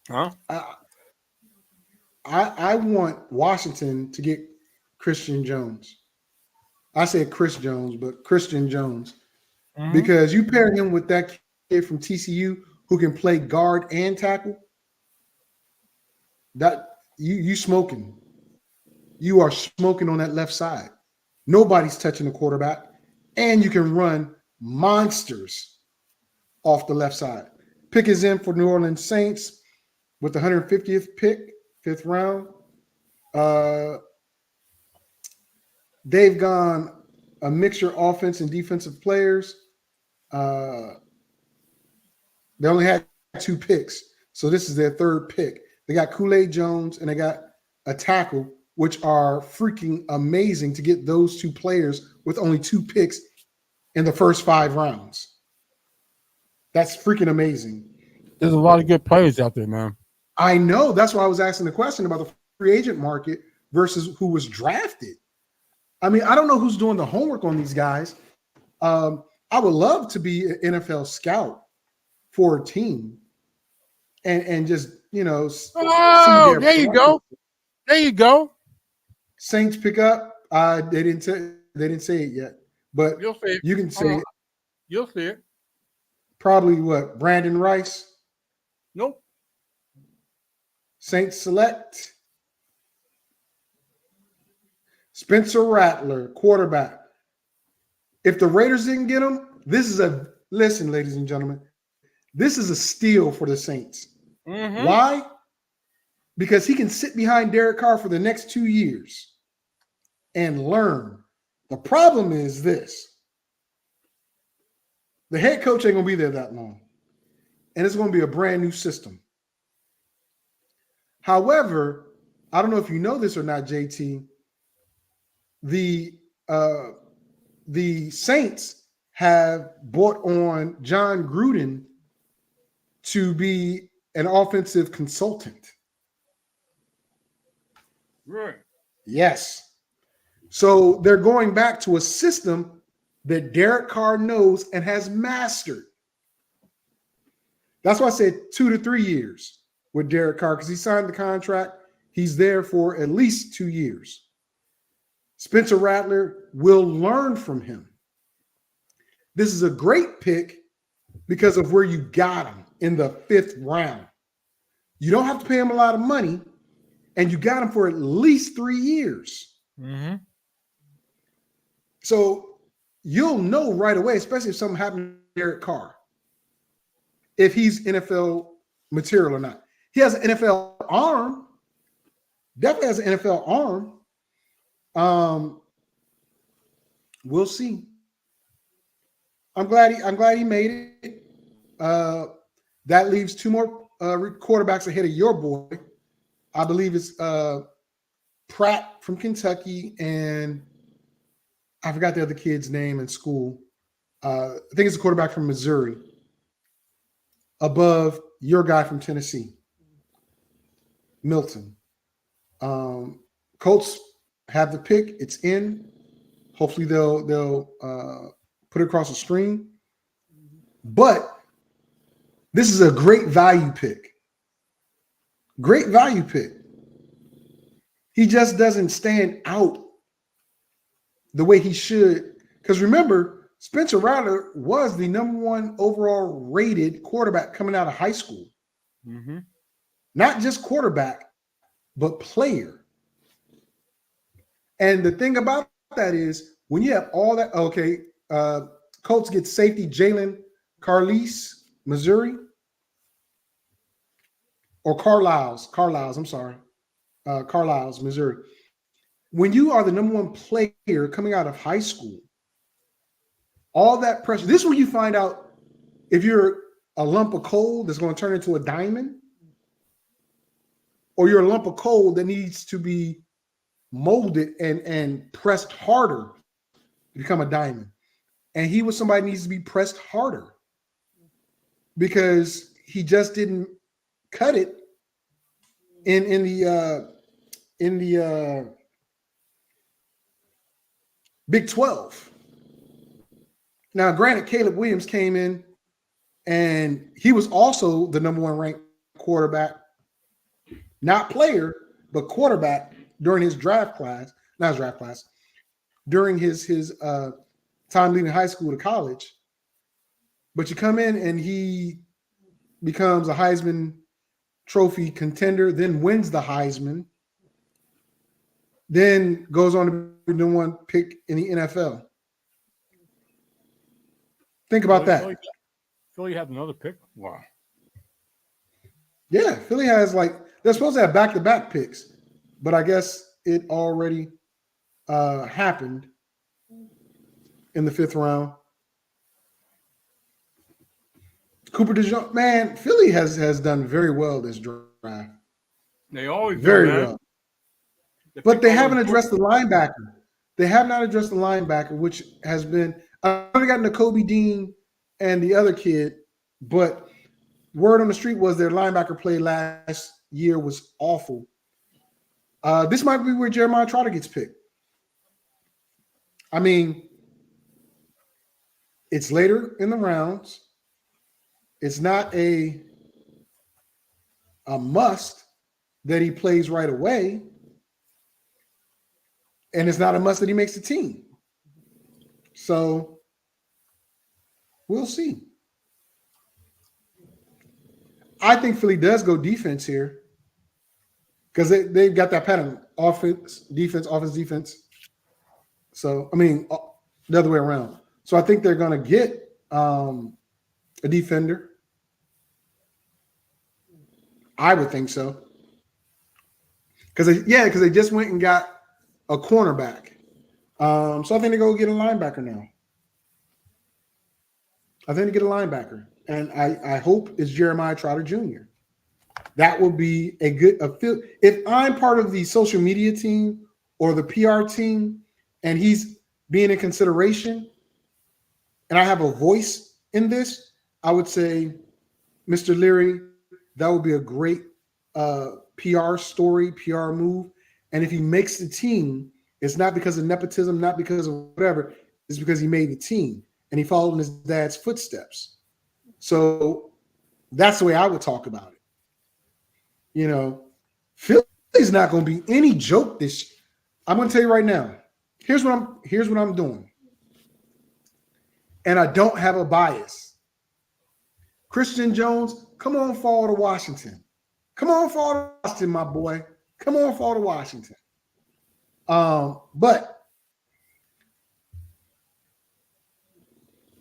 Huh? I want Washington to get Christian Jones. I said Chris Jones, but Christian Jones. because you pair him with that kid from TCU who can play guard and tackle. That you smoking. You are smoking on that left side. Nobody's touching the quarterback, and you can run monsters off the left side. Pick is in for New Orleans Saints with the 150th pick, 5th round. They've gone a mixture offense and defensive players. They only had 2 picks, so this is their 3rd pick. They got Kool-Aid Jones and they got a tackle, which are freaking amazing to get those 2 players with only 2 picks in the first 5 rounds. That's freaking amazing. There's a lot of good players out there, man. I know. That's why I was asking the question about the free agent market versus who was drafted. I mean, I don't know who's doing the homework on these guys. I would love to be an NFL scout for a team and just, see there you go. There you go. Saints pick up. They didn't say it yet, but You'll see it. you can say it. You'll see it. Probably what? Brandon Rice. Nope. Saints select Spencer Rattler, quarterback. If the Raiders didn't get him, listen, ladies and gentlemen, this is a steal for the Saints. Mm-hmm. Why? Because he can sit behind Derek Carr for the next 2 years and learn. The problem is this. The head coach ain't going to be there that long. And it's going to be a brand new system. However, I don't know if you know this or not, JT. The Saints have brought on John Gruden to be an offensive consultant. Right. Yes. So they're going back to a system that Derek Carr knows and has mastered. That's why I said 2 to 3 years with Derek Carr, because he signed the contract. He's there for at least 2 years. Spencer Rattler will learn from him. This is a great pick because of where you got him in the 5th round. You don't have to pay him a lot of money, and you got him for at least 3 years. Mm-hmm. So you'll know right away, especially if something happened to Derek Carr, if he's NFL material or not. He has an NFL arm. Definitely has an NFL arm. We'll see. I'm glad he made it. That leaves 2 more quarterbacks ahead of your boy. I believe it's Pratt from Kentucky, and I forgot the other kid's name in school. I think it's a quarterback from Missouri, above your guy from Tennessee, Milton. Colts have the pick. It's in. Hopefully they'll put it across the screen. But this is a great value pick. Great value pick. He just doesn't stand out the way he should. Because remember, Spencer Rattler was the #1 overall rated quarterback coming out of high school. Mm-hmm. Not just quarterback, but player. And the thing about that is when you have all that, Colts get safety Jalen Carlisle, Missouri. Or Carlisle, Missouri. When you are the #1 player coming out of high school, all that pressure, this is when you find out if you're a lump of coal that's going to turn into a diamond, or you're a lump of coal that needs to be molded and pressed harder to become a diamond. And he was somebody who needs to be pressed harder because he just didn't cut it in the Big 12. Now, granted, Caleb Williams came in and he was also the #1 ranked quarterback, not player, but quarterback during his during his time leaving high school to college. But you come in and he becomes a Heisman Trophy contender, then wins the Heisman, then goes on to be the one pick in the NFL. Think about that. Philly had another pick. Wow. Yeah, Philly has they're supposed to have back-to-back picks, but I guess it already happened in the 5th round. Cooper DeJean, man, Philly has done very well this draft. They always very do, man. well. But they haven't addressed the linebacker. They have not addressed the linebacker, which has been – I've already gotten to Kobe Dean and the other kid, but word on the street was their linebacker play last year was awful. This might be where Jeremiah Trotter gets picked. I mean, it's later in the rounds. It's not a must that he plays right away. And it's not a must that he makes the team. So we'll see. I think Philly does go defense here because they've got that pattern: offense, defense. So, I mean, the other way around. So I think they're going to get a defender. I would think so. Because they just went and got a cornerback. So I think they go get a linebacker now. I think they get a linebacker. And I hope it's Jeremiah Trotter Jr. That would be a good if I'm part of the social media team or the PR team and he's being in consideration and I have a voice in this, I would say, Mr. Leary, that would be a great PR story, PR move. And if he makes the team, it's not because of nepotism, not because of whatever. It's because he made the team and he followed in his dad's footsteps. So that's the way I would talk about it. You know, Philly's not going to be any joke this. I'm going to tell you right now. Here's what I'm doing. And I don't have a bias. Christian Jones, come on, fall to Washington. Come on, fall to Washington, my boy. Come on, fall to Washington. But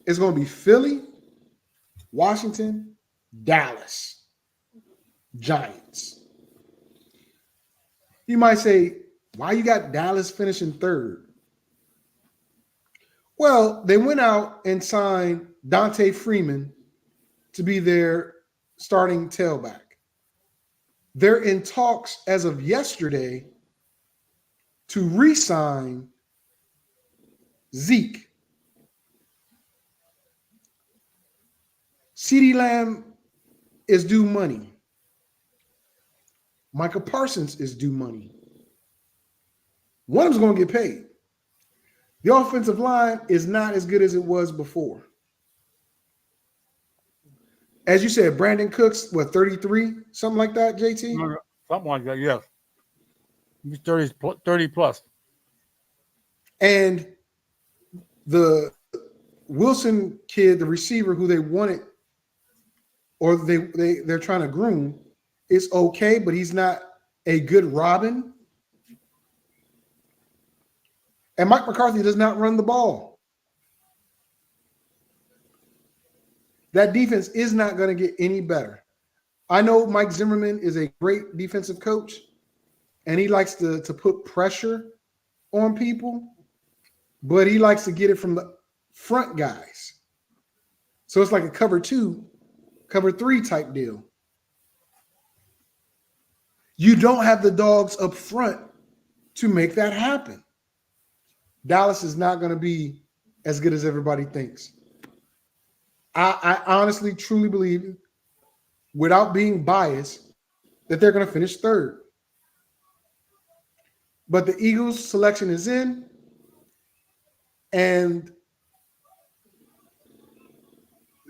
it's going to be Philly, Washington, Dallas, Giants. You might say, why you got Dallas finishing third? Well, they went out and signed Dante Freeman to be their starting tailback. They're in talks as of yesterday to re-sign Zeke. CeeDee Lamb is due money. Micah Parsons is due money. One of them's going to get paid. The offensive line is not as good as it was before. As you said, Brandon Cooks, 33? Something like that, JT? Something like that, yes. He's 30 plus. And the Wilson kid, the receiver who they wanted, or they're trying to groom, is okay, but he's not a good Robin. And Mike McCarthy does not run the ball. That defense is not going to get any better. I know Mike Zimmerman is a great defensive coach, and he likes to put pressure on people, but he likes to get it from the front guys. So it's like a cover 2, cover 3 type deal. You don't have the dogs up front to make that happen. Dallas is not going to be as good as everybody thinks. I honestly, truly believe, without being biased, that they're going to finish third. But the Eagles selection is in, and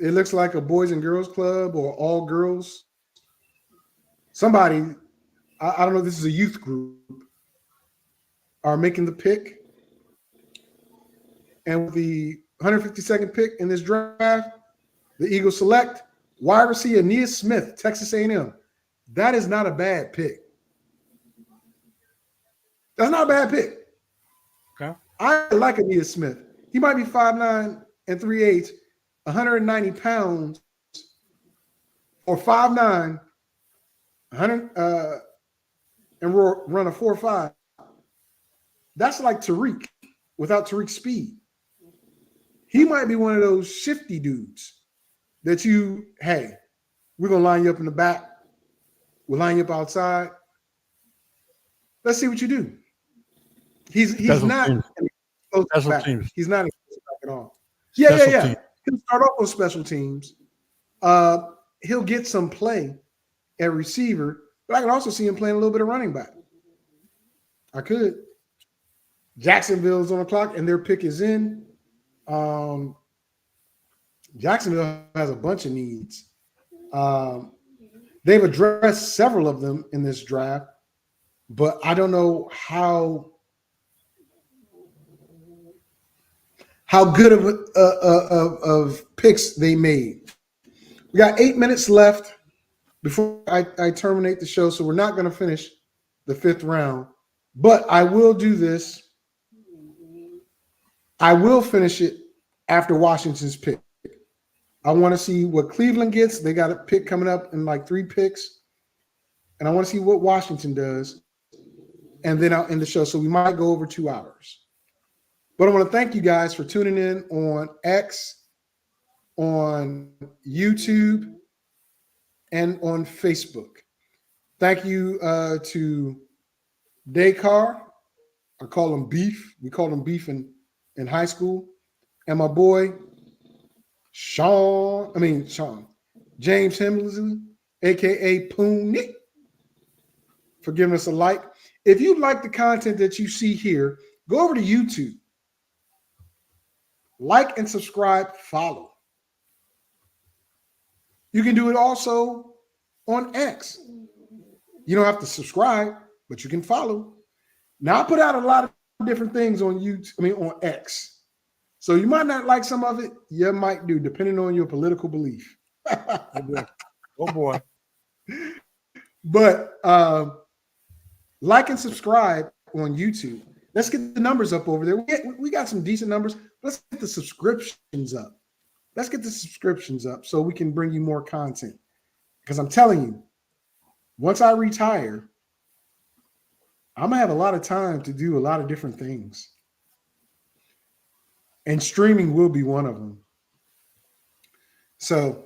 it looks like a boys and girls club or all girls. Somebody, I don't know if this is a youth group, are making the pick. And with the 152nd pick in this draft, The Eagles select wide receiver Aeneas Smith, Texas A&M. That is not a bad pick. That's not a bad pick. Okay. I like Aeneas Smith. He might be 5'9" and 3/8, 190 pounds, or 5'9", 100 and run a 4.5. That's like Tariq without Tariq's speed. He might be one of those shifty dudes that hey, we're gonna line you up in the back. We'll line you up outside. Let's see what you do. He's not Special teams. He's not at all. Yeah. Teams. He'll start off on special teams. He'll get some play at receiver, but I can also see him playing a little bit of running back. I could. Jacksonville's on the clock, and their pick is in. Jacksonville has a bunch of needs. They've addressed several of them in this draft, but I don't know how good of picks they made. We got 8 minutes left before I terminate the show, so we're not going to finish the 5th round, but I will do this. I will finish it after Washington's pick. I want to see what Cleveland gets. They got a pick coming up in like 3 picks. And I want to see what Washington does. And then I'll end the show. So we might go over 2 hours. But I want to thank you guys for tuning in on X, on YouTube, and on Facebook. Thank you to Dakar. I call him Beef. We called him Beef in high school. And my boy, Sean, James Hemsley, a.k.a. Pooney, for giving us a like. If you like the content that you see here, go over to YouTube. Like and subscribe, follow. You can do it also on X. You don't have to subscribe, but you can follow. Now, I put out a lot of different things on on X. So you might not like some of it. You might do, depending on your political belief. Oh boy. But like and subscribe on YouTube. Let's get the numbers up over there. We got some decent numbers. Let's get the subscriptions up. Let's get the subscriptions up so we can bring you more content. Because I'm telling you, once I retire, I'm going to have a lot of time to do a lot of different things. And streaming will be one of them. So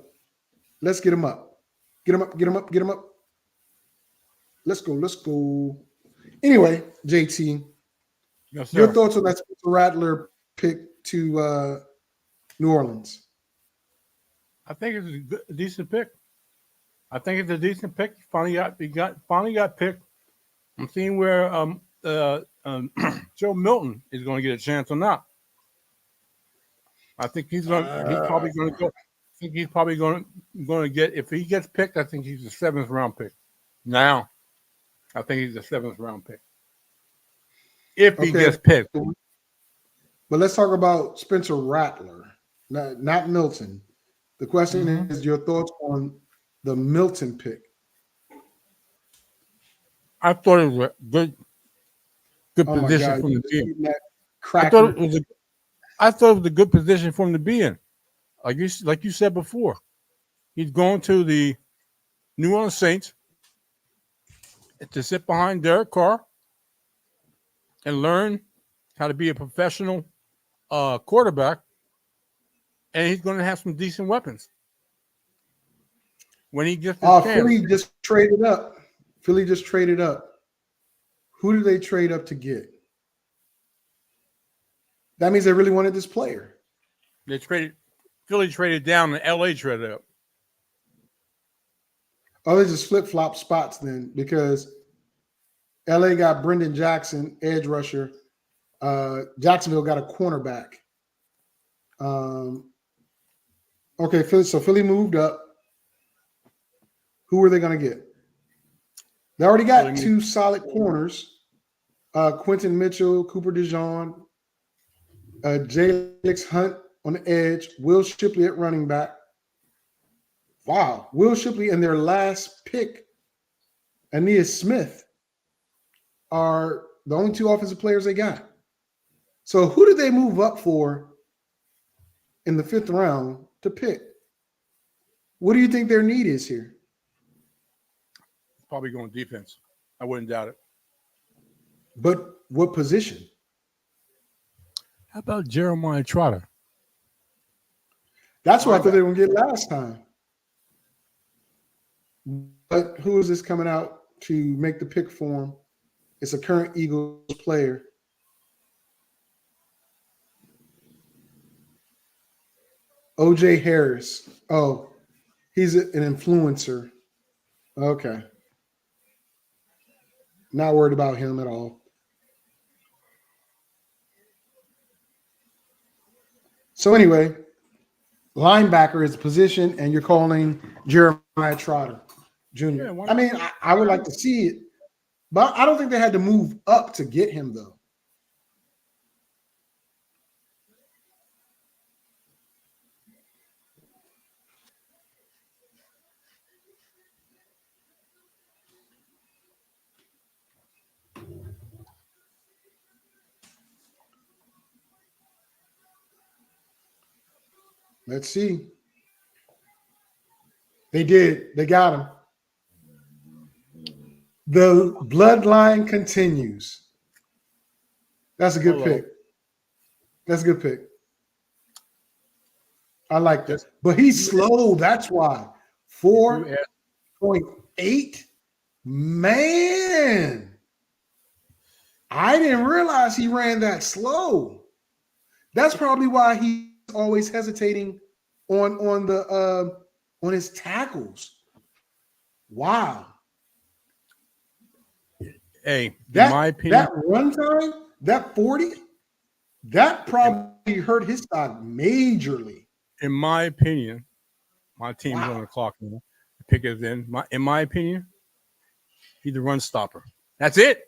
let's get them up. Get them up, get them up, get them up. Let's go. Anyway, JT, Yes, sir. your thoughts on that Spencer Rattler pick to New Orleans? I think it's a decent pick. Finally got picked. I'm seeing where Joe Milton is going to get a chance or not. I think he's probably going to go. I think he's probably going to get, if he gets picked, I think he's a 7th round pick. Now, I think he's a 7th round pick. If he gets picked. But let's talk about Spencer Rattler, not Milton. The question is your thoughts on the Milton pick. I thought it was a good position for him to be in. I thought it was a good position for him to be in. Like you said before, he's going to the New Orleans Saints to sit behind Derek Carr and learn how to be a professional quarterback, and he's going to have some decent weapons when he gets the chance. Philly just traded up. Who do they trade up to get? That means they really wanted this player. Philly traded down and LA traded up. Oh, they just flip-flop spots then, because LA got Brendan Jackson, edge rusher. Jacksonville got a cornerback. Okay, so Philly moved up. Who are they going to get? They already got 2 solid corners. Quentin Mitchell, Cooper DeJean, Jalix Hunt on the edge, Will Shipley at running back. Wow. Will Shipley and their last pick, Aeneas Smith, are the only two offensive players they got. So who did they move up for in the 5th round to pick? What do you think their need is here? Probably going defense. I wouldn't doubt it. But what position? How about Jeremiah Trotter? That's what I thought they were going to get last time. But who is this coming out to make the pick for him? It's a current Eagles player. OJ Harris. Oh, he's an influencer. Okay. Not worried about him at all. So anyway, linebacker is a position, and you're calling Jeremiah Trotter Jr. Yeah, I mean, I would like to see it, but I don't think they had to move up to get him, though. Let's see. They did. They got him. The bloodline continues. That's a good pick. That's a good pick. I like this. But he's slow. That's why. 4.8. Man. I didn't realize he ran that slow. That's probably why he's always hesitating on his tackles. Wow. Hey, That, in my opinion, that run time, that 40, that probably hurt his stock majorly. In my opinion, my team's on the clock now. The pick is in. In my opinion, he's the run stopper. That's it.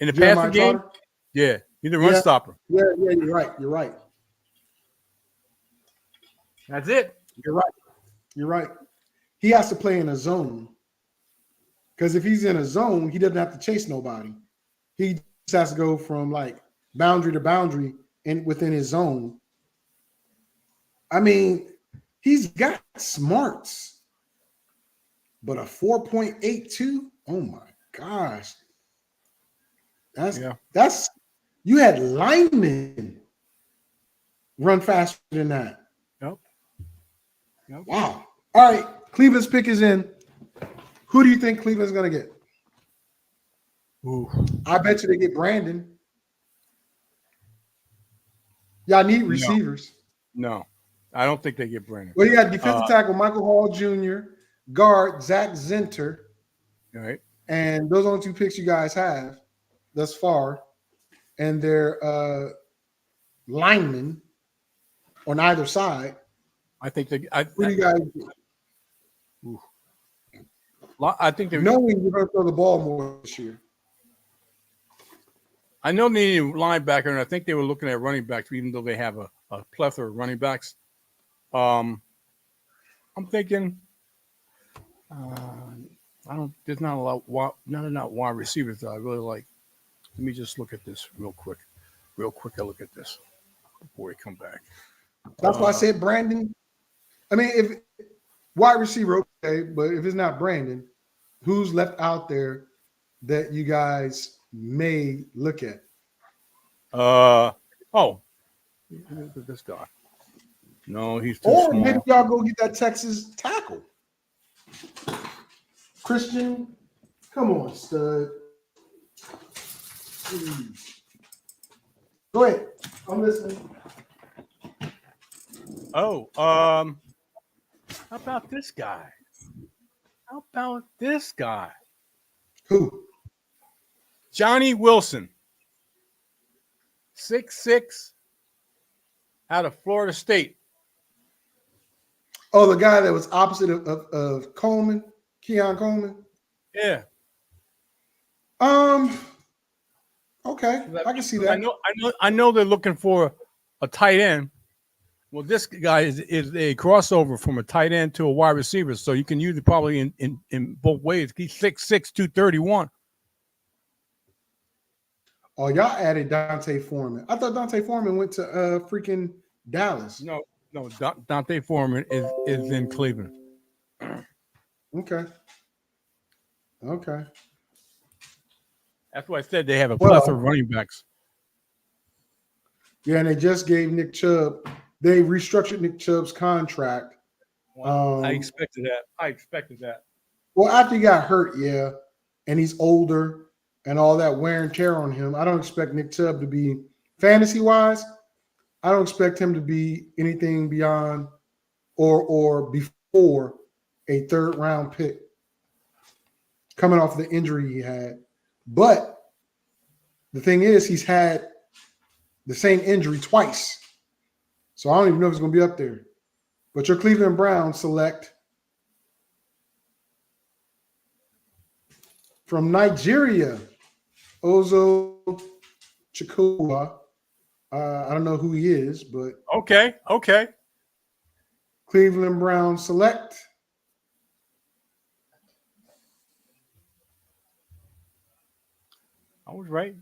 In the passing game, yeah, he's the run stopper. Yeah, you're right. You're right. That's it. You're right. You're right. He has to play in a zone. Because if he's in a zone, he doesn't have to chase nobody. He just has to go from like boundary to boundary and within his zone. I mean, he's got smarts, but a 4.82. Oh my gosh, that's you had linemen run faster than that. Yep. Wow. All right, Cleveland's pick is in. Who do you think Cleveland's going to get? Ooh. I bet you they get Brandon. Y'all need receivers. No, I don't think they get Brandon. Well, you got defensive tackle Michael Hall Jr., guard Zach Zinter. All right. And those are the two picks you guys have thus far. And they're linemen on either side. I think they. Who do you guys get? I think they're knowing you're going to throw the ball more this year. I know they need a linebacker, and I think they were looking at running backs, even though they have a plethora of running backs. I'm thinking, there's not a lot, not enough wide receivers that I really like. Let me just look at this real quick. I look at this before we come back. That's why I said Brandon. I mean, if wide receiver, okay, but if it's not Brandon, who's left out there that you guys may look at? Look at this guy. No, he's too or small. Maybe y'all go get that Texas tackle. Christian, come on, stud. Go ahead. I'm listening. How about this guy? Who? Johnny Wilson. 6'6", out of Florida State. Oh, the guy that was opposite of Coleman, Keon Coleman? Yeah. Okay, I can see that. I know they're looking for a tight end. Well, this guy is a crossover from a tight end to a wide receiver, so you can use it probably in both ways. He's 6'6", 231. Oh, y'all added Dante Foreman. I thought Dante Foreman went to freaking Dallas. No, Dante Foreman is in Cleveland. Okay. That's why I said they have a plethora of running backs. Yeah, and they just gave Nick Chubb. They restructured Nick Chubb's contract. I expected that. Well, after he got hurt, yeah, and he's older and all that wear and tear on him, I don't expect Nick Chubb to be fantasy-wise. I don't expect him to be anything beyond or before a third-round pick coming off the injury he had. But the thing is, he's had the same injury twice. So I don't even know if he's going to be up there. But your Cleveland Browns select from Nigeria, Ozo Chikowa. I don't know who he is, but Okay. Cleveland Browns select I was right.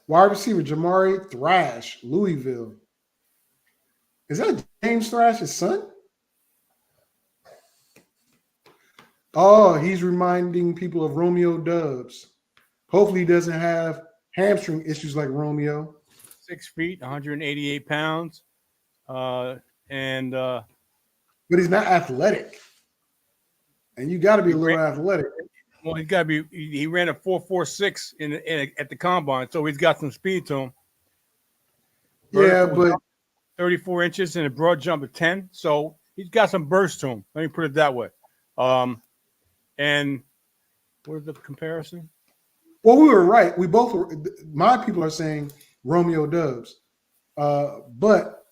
wide receiver Jamari Thrash, Louisville. Is that James Thrash's son? Oh, he's reminding people of Romeo Dubs. Hopefully he doesn't have hamstring issues like Romeo. 6 feet, 188 pounds. But he's not athletic. And you got to be a little athletic. Well, he's got to be. He ran a 4.46 at the combine, so he's got some speed to him. Yeah, Vertical but 34 inches and a broad jump of 10, so he's got some burst to him. Let me put it that way. And where's the comparison? well, we were right. We both were. My people are saying Romeo Dubs, but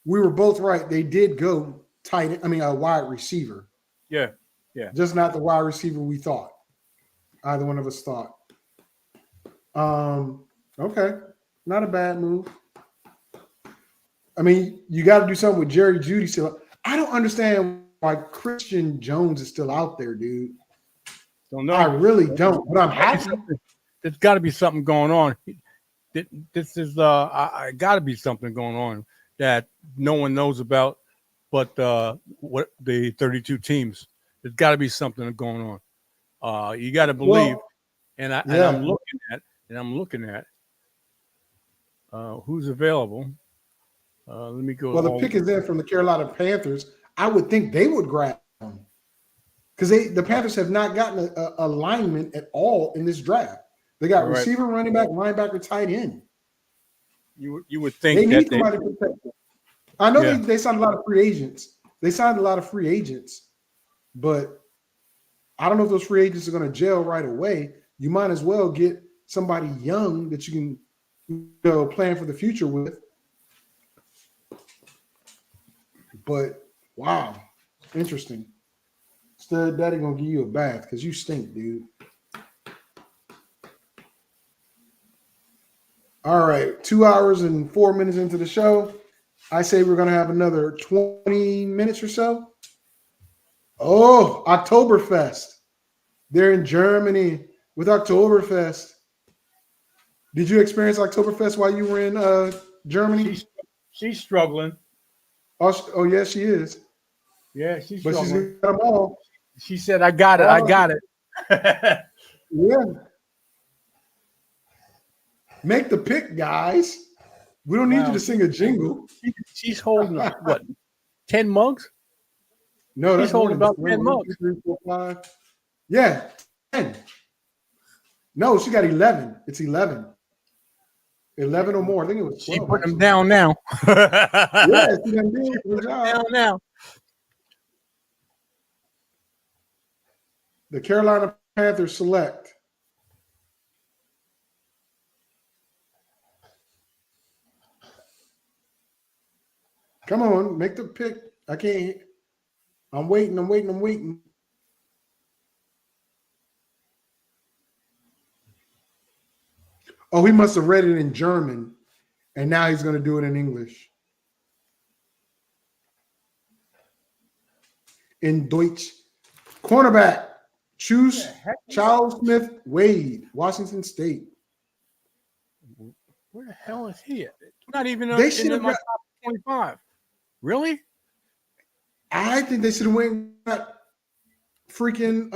we were both right. They did go tight. I mean, a wide receiver. Yeah. Just not the wide receiver we thought. Either one of us thought. Okay, not a bad move. I mean, you got to do something with Jerry Jeudy still. I don't understand why Christian Jones is still out there, dude. Don't know. I really don't, but I'm happy. There's got to be something going on. This is I got to be something going on that no one knows about, but what the 32 teams. There's got to be something going on. You got to believe, and I'm looking at who's available. Let me go. Well, the pick is in from the Carolina Panthers. I would think they would grab him because the Panthers have not gotten a lineman at all in this draft. They got receiver, running back, linebacker, tight end. You would think they need somebody to protect them. I know they signed a lot of free agents. But I don't know if those free agents are going to gel right away. You might as well get somebody young that you can plan for the future with. But wow, interesting. Stud Daddy gonna give you a bath because you stink, dude. All right, 2 hours and 4 minutes into the show. I say we're gonna have another 20 minutes or so. Oh, Oktoberfest. They're in Germany with Oktoberfest. Did you experience Oktoberfest while you were in Germany? She's struggling. Oh, yes, she is. Yeah, she's but struggling. She's got them all. She said, I got it. I got it. Yeah. Make the pick, guys. We don't need you to sing a jingle. She's holding what? 10 mugs? No, that's holding about 10 1, mugs. 2, 3, 4, 5. Yeah, 10. No, she got 11. It's 11. 11 or more. I think it was 12. She put them down now. Yeah, she done did. Good job. Down now. The Carolina Panthers select come on, make the pick. I can't. I'm waiting. Oh, he must have read it in German And now he's going to do it in English. In Deutsch. Cornerback. Choose Charles Smith Wade, Washington State. Where the hell is he at? Not even They should in have my got, top 25. Really? I think they should have went and got freaking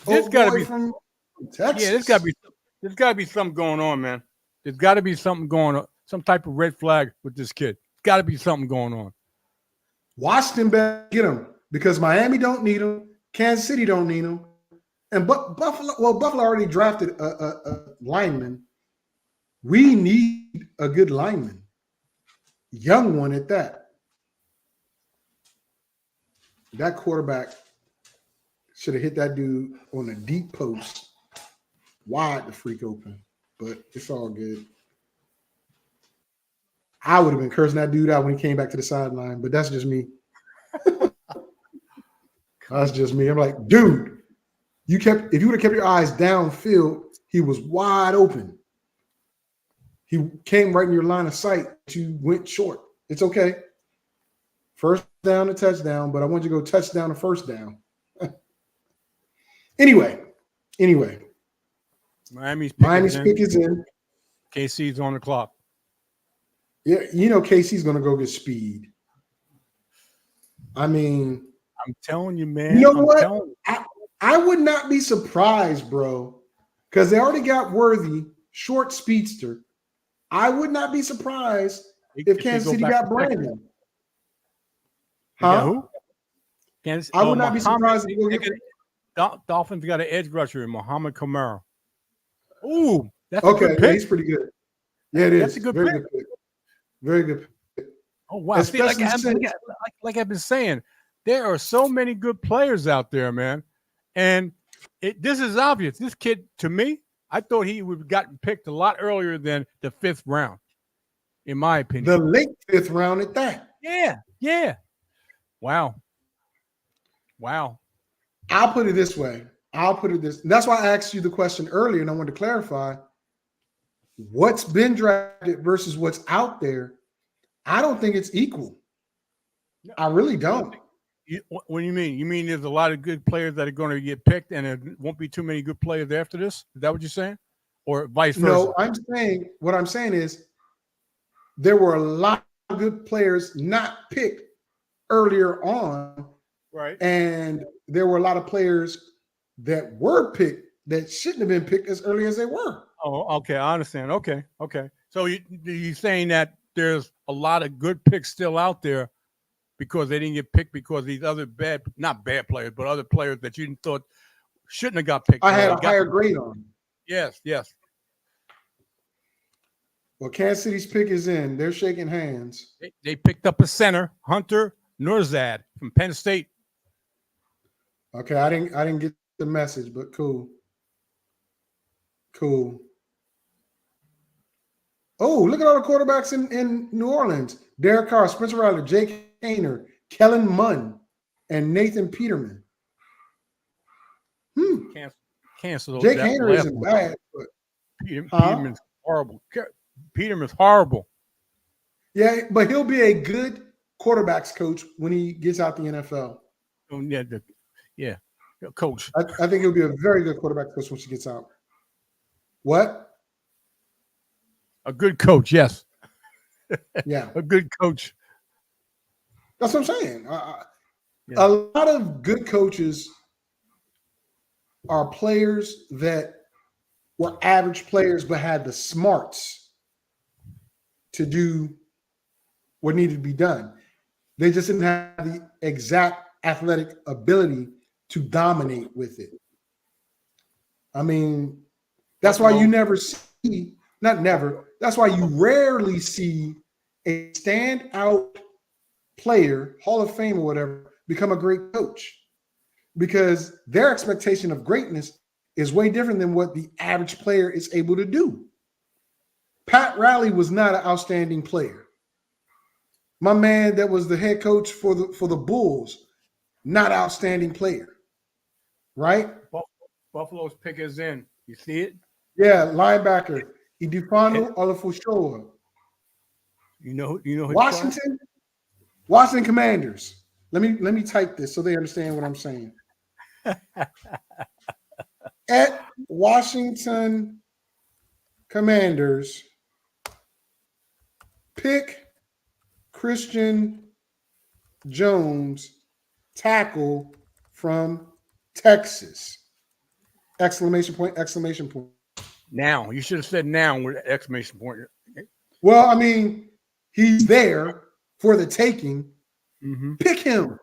There's old got to boy be from Texas. Yeah, there's got to be something going on, man. There's got to be something going on. Some type of red flag with this kid. Got to be something going on. Washington better get him because Miami don't need him. Kansas City don't need him. And Buffalo already drafted a lineman. We need a good lineman. Young one at that. That quarterback should have hit that dude on a deep post. Wide the freak open. But it's all good. I would have been cursing that dude out when he came back to the sideline, but that's just me. That's just me. I'm like, dude, if you would have kept your eyes downfield, he was wide open. He came right in your line of sight. You went short. It's okay. First down to touchdown, but I want you to go touchdown to first down. Anyway. Miami's pick is in. KC's on the clock. Yeah, KC's going to go get speed. I mean, I'm telling you, man. You know what? I would not be surprised, bro, because they already got Worthy, short speedster. I would not be surprised if Kansas City got Brandon. Huh? Who? Kansas, I would not be surprised if Dolphins got an edge rusher in Muhammad Kamara. Ooh, that's okay. A good pick. He's pretty good. Yeah, it is. That's a good Very pick. good pick. Very good pick. Oh wow! See, like I've been saying, there are so many good players out there, man. And this is obvious. This kid, to me, I thought he would have gotten picked a lot earlier than the 5th round, in my opinion. The late 5th round at that. Yeah. Wow. I'll put it this way. That's why I asked you the question earlier, and I wanted to clarify what's been drafted versus what's out there. I don't think it's equal. I really don't. What do you mean? You mean there's a lot of good players that are going to get picked, and there won't be too many good players after this? Is that what you're saying, or vice versa? No, what I'm saying is there were a lot of good players not picked earlier on, right? And there were a lot of players that were picked that shouldn't have been picked as early as they were. Oh, okay, I understand. Okay. So you're saying that there's a lot of good picks still out there because they didn't get picked because these other not bad players, but other players that you thought shouldn't have got picked. I had a higher grade on. Yes. Well, Kansas City's pick is in. They're shaking hands. They picked up a center, Hunter Nurzad from Penn State. Okay, I didn't get the message, but cool. Oh, look at all the quarterbacks in New Orleans. Derek Carr, Spencer Rattler, Jake Hayner, Kellen Munn, and Nathan Peterman. Cancel. Jake Hayner isn't bad, but Peterman's horrible. Peterman's horrible. Yeah, but he'll be a good quarterbacks coach when he gets out the NFL. Oh, yeah, coach. I think he'll be a very good quarterback coach when she gets out. What? A good coach, yes. Yeah. A good coach. That's what I'm saying. A lot of good coaches are players that were average players but had the smarts to do what needed to be done. They just didn't have the exact athletic ability to dominate with it. I mean, that's why you never see, not never, that's why you rarely see a standout player, Hall of Fame or whatever, become a great coach, because their expectation of greatness is way different than what the average player is able to do. Pat Riley was not an outstanding player. My man that was the head coach for the Bulls, not outstanding player, right? Buffalo's pick is in. You see it? Yeah, linebacker. Idifano Olafoshoa. You know who Washington Commanders. Let me type this so they understand what I'm saying. At Washington Commanders, pick Christian Jones, tackle from Texas. Exclamation point, exclamation point. Now. You should have said now with exclamation point. Well, I mean, he's there for the taking. Mm-hmm. Pick him.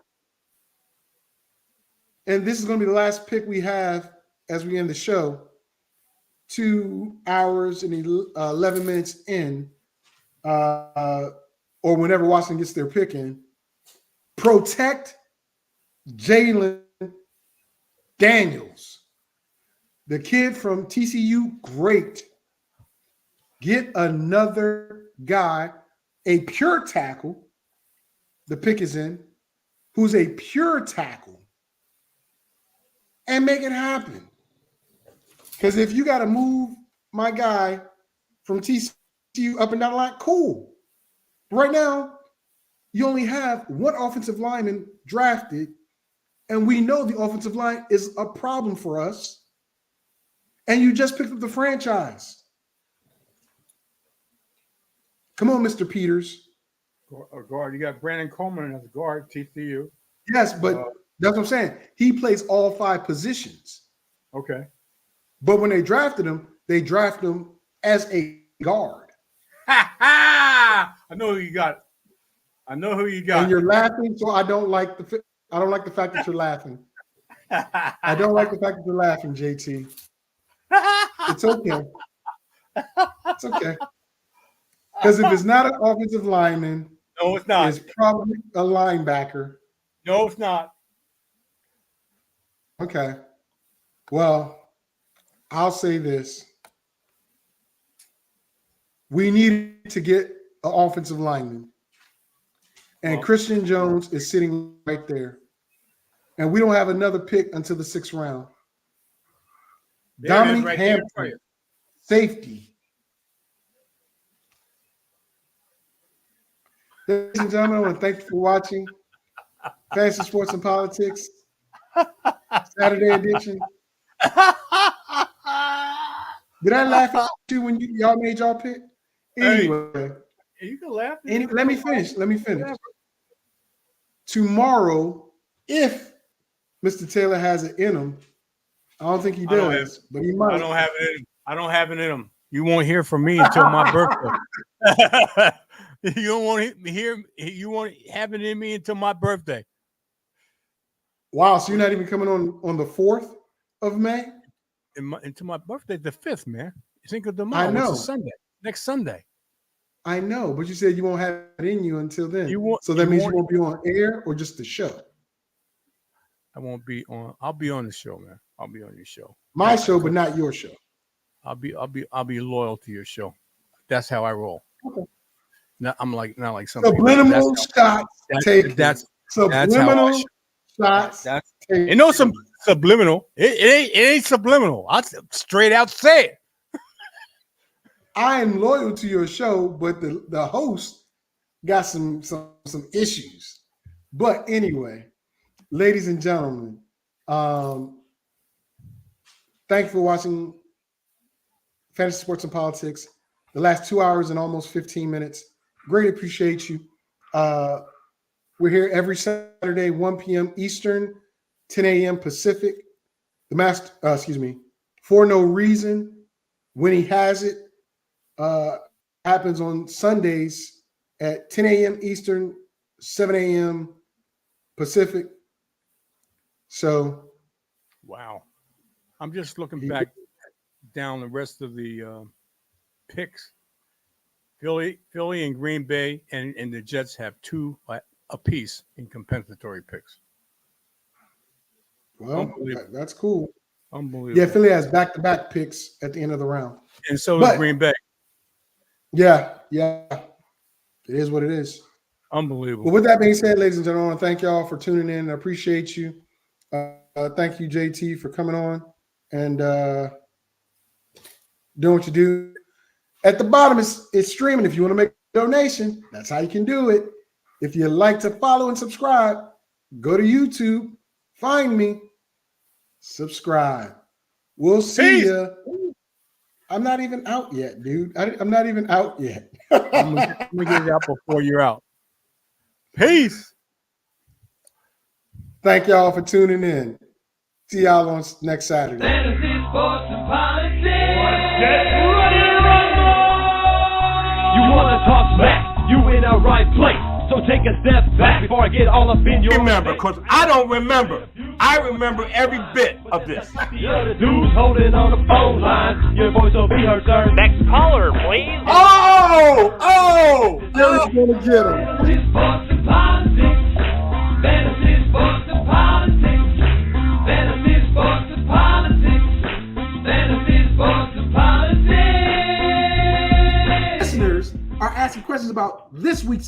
And this is going to be the last pick we have as we end the show. 2 hours and 11 minutes in, or whenever Washington gets their pick in. Protect Jalen Daniels, the kid from TCU. Great. Get another guy, a pure tackle. The pick is in, who's a pure tackle, and make it happen. Because if you got to move my guy from TCU up and down the line, cool. Right now, you only have one offensive lineman drafted, and we know the offensive line is a problem for us, and you just picked up the franchise. Come on, Mr. Peters. Guard. You got Brandon Coleman as a guard, TCU. Yes, but that's what I'm saying. He plays all 5 positions. Okay. But when they drafted him as a guard. I know who you got. And you're laughing, so I don't like the fact that you're laughing. I don't like the fact that you're laughing, JT. It's okay. It's okay. Because if it's not an offensive lineman, no, it's not. It's probably a linebacker. No, it's not. Okay. Well, I'll say this. We need to get an offensive lineman. And Christian Jones is sitting right there. And we don't have another pick until the 6th round. Dominic Hampton, safety. Ladies and gentlemen, I want to thank you for watching Fantasy Sports and Politics, Saturday edition. Did I laugh at you when y'all made y'all pick? Anyway, you can laugh. Let me finish. Tomorrow, if Mr. Taylor has it in him, I don't think he does, but he might. I don't have it in him. You won't hear from me until my birthday. You won't have it in me until my birthday. Wow, so you're not even coming on the 4th of May? Until my birthday, the 5th, man. Cinco de Mayo. I know. It's a Sunday. Next Sunday. I know, but you said you won't have it in you until then. So that means you won't be on air or just the show? I won't be on. I'll be on the show, man. I'll be on your show. My show, but not your show. I'll be loyal to your show. That's how I roll. Okay. Not like something. Subliminal shots taken. That's subliminal shots. That's and no some subliminal. It ain't subliminal. I'll straight out say it. I am loyal to your show, but the host got some issues. But anyway, ladies and gentlemen, thank you for watching Fantasy Sports and Politics. The last 2 hours and almost 15 minutes. Greatly appreciate you. We're here every Saturday, 1 p.m. Eastern, 10 a.m. Pacific. For no reason, when he has it, happens on Sundays at 10 a.m. Eastern, 7 a.m. Pacific. So, wow. I'm just looking back down the rest of the picks. Philly and Green Bay and the Jets have 2 apiece in compensatory picks. Well, that's cool. Unbelievable. Yeah, Philly has back-to-back picks at the end of the round. And so does Green Bay. Yeah. It is what it is. Unbelievable. Well, with that being said, ladies and gentlemen, I want to thank y'all for tuning in. I appreciate you. Thank you, JT, for coming on and doing what you do. At the bottom is streaming. If you want to make a donation, that's how you can do it. If you like to follow and subscribe, go to YouTube, find me, subscribe. We'll see ya. I'm not even out yet, dude. I'm not even out yet. I'm gonna get it out before you're out. Peace. Thank y'all for tuning in. See y'all on next Saturday. Fantasy, sports, and politics. You wanna talk smack? You in the right place. So take a step back before I get all up in your Remember, because I don't remember. I remember every bit of this. You're the dudes holding on the phone line. Your voice will be heard, sir. Next caller, please. Oh! Jerry's gonna get him. Fantasy, sports, and politics. Fantasy, sports, and politics. Fantasy, sports, and politics. Fantasy, sports, and politics. Listeners are asking questions about this week's